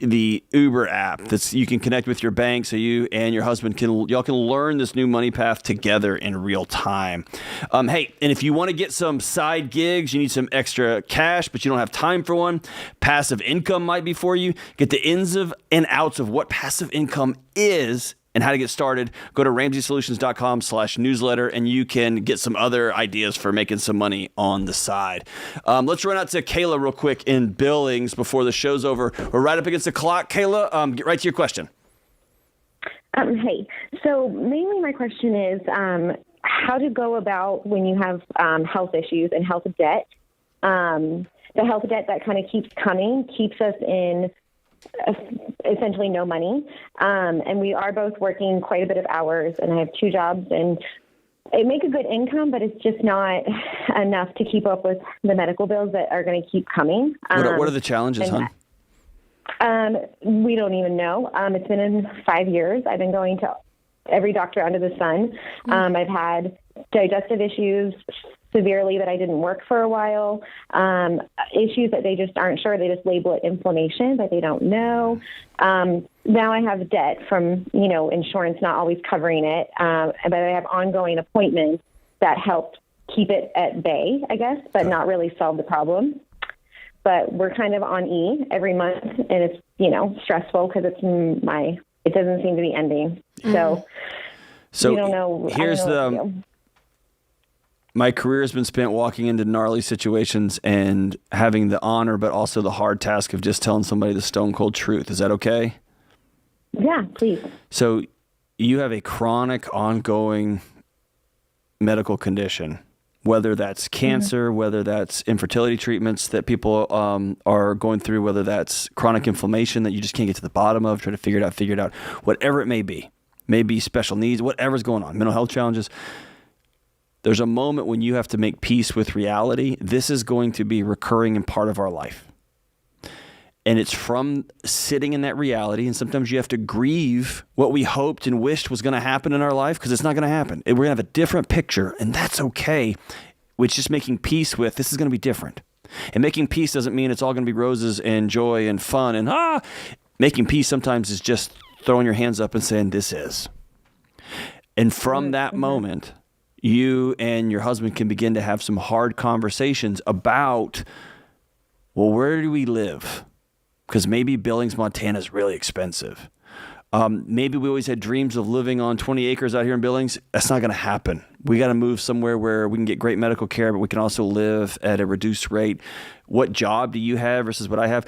Uber app that's you can connect with your bank so you and your husband y'all can learn this new money path together in real time. Hey, and if you want to get some side gigs, you need some extra cash, but you don't have time for one, passive income might be for you. Get the ins and outs of what passive income is and how to get started. Go to RamseySolutions.com/newsletter and you can get some other ideas for making some money on the side. Let's run out to Kayla real quick in Billings before the show's over. We're right up against the clock. Kayla, get right to your question. Hey, so mainly my question is how to go about when you have health issues and health debt. The health debt that kind of keeps coming keeps us in essentially no money. And we are both working quite a bit of hours, and I have 2 jobs, and it make a good income, but it's just not enough to keep up with the medical bills that are going to keep coming. What are the challenges, hon? We don't even know. It's been in 5 years. I've been going to every doctor under the sun. I've had digestive issues severely that I didn't work for a while, issues that they just aren't sure. They just label it inflammation, but they don't know. Now I have debt from, insurance not always covering it, but I have ongoing appointments that help keep it at bay, I guess, but not really solve the problem. But we're kind of on E every month, and it's, stressful because it doesn't seem to be ending. So we don't know. Here's my career has been spent walking into gnarly situations and having the honor, but also the hard task of just telling somebody the stone cold truth. Is that okay? Yeah, please. So you have a chronic, ongoing medical condition, whether that's cancer, whether that's infertility treatments that people are going through, whether that's chronic inflammation that you just can't get to the bottom of, try to figure it out, whatever it may be special needs, whatever's going on, mental health challenges. There's a moment when you have to make peace with reality. This is going to be recurring and part of our life. And it's from sitting in that reality. And sometimes you have to grieve what we hoped and wished was going to happen in our life because it's not going to happen. We're going to have a different picture, and that's okay. Which just making peace with this is going to be different. And making peace doesn't mean it's all going to be roses and joy and fun. And making peace sometimes is just throwing your hands up and saying, this is. And from that moment, you and your husband can begin to have some hard conversations about, well, where do we live? Because maybe Billings, Montana is really expensive. Maybe we always had dreams of living on 20 acres out here in Billings. That's not going to happen. We got to move somewhere where we can get great medical care, but we can also live at a reduced rate. What job do you have versus what I have?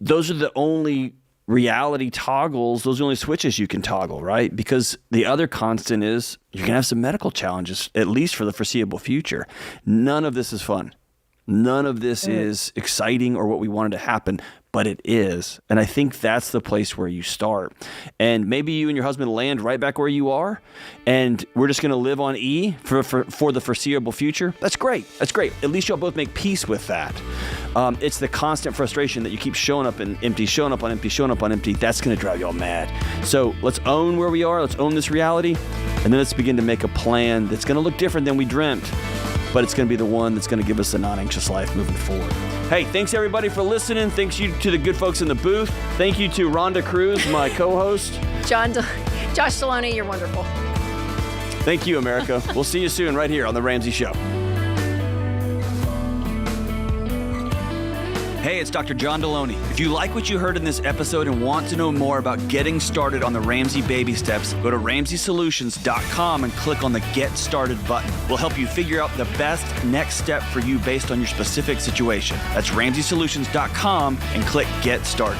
Those are the only reality toggles. Those are the only switches you can toggle, right? Because the other constant is you're going to have some medical challenges, at least for the foreseeable future. None of this is fun. None of this is exciting or what we wanted to happen, but it is. And I think that's the place where you start. And maybe you and your husband land right back where you are, and we're just going to live on E for the foreseeable future. That's great. That's great. At least y'all both make peace with that. It's the constant frustration that you keep showing up on empty. That's going to drive y'all mad. So let's own where we are. Let's own this reality. And then let's begin to make a plan that's going to look different than we dreamt. But it's going to be the one that's going to give us a non-anxious life moving forward. Hey, thanks everybody for listening. Thanks you to the good folks in the booth. Thank you to Rhonda Cruz, my co-host. Josh Deloney, you're wonderful. Thank you, America. We'll see you soon right here on The Ramsey Show. Hey, it's Dr. John Deloney. If you like what you heard in this episode and want to know more about getting started on the Ramsey baby steps, go to RamseySolutions.com and click on the Get Started button. We'll help you figure out the best next step for you based on your specific situation. That's RamseySolutions.com and click Get Started.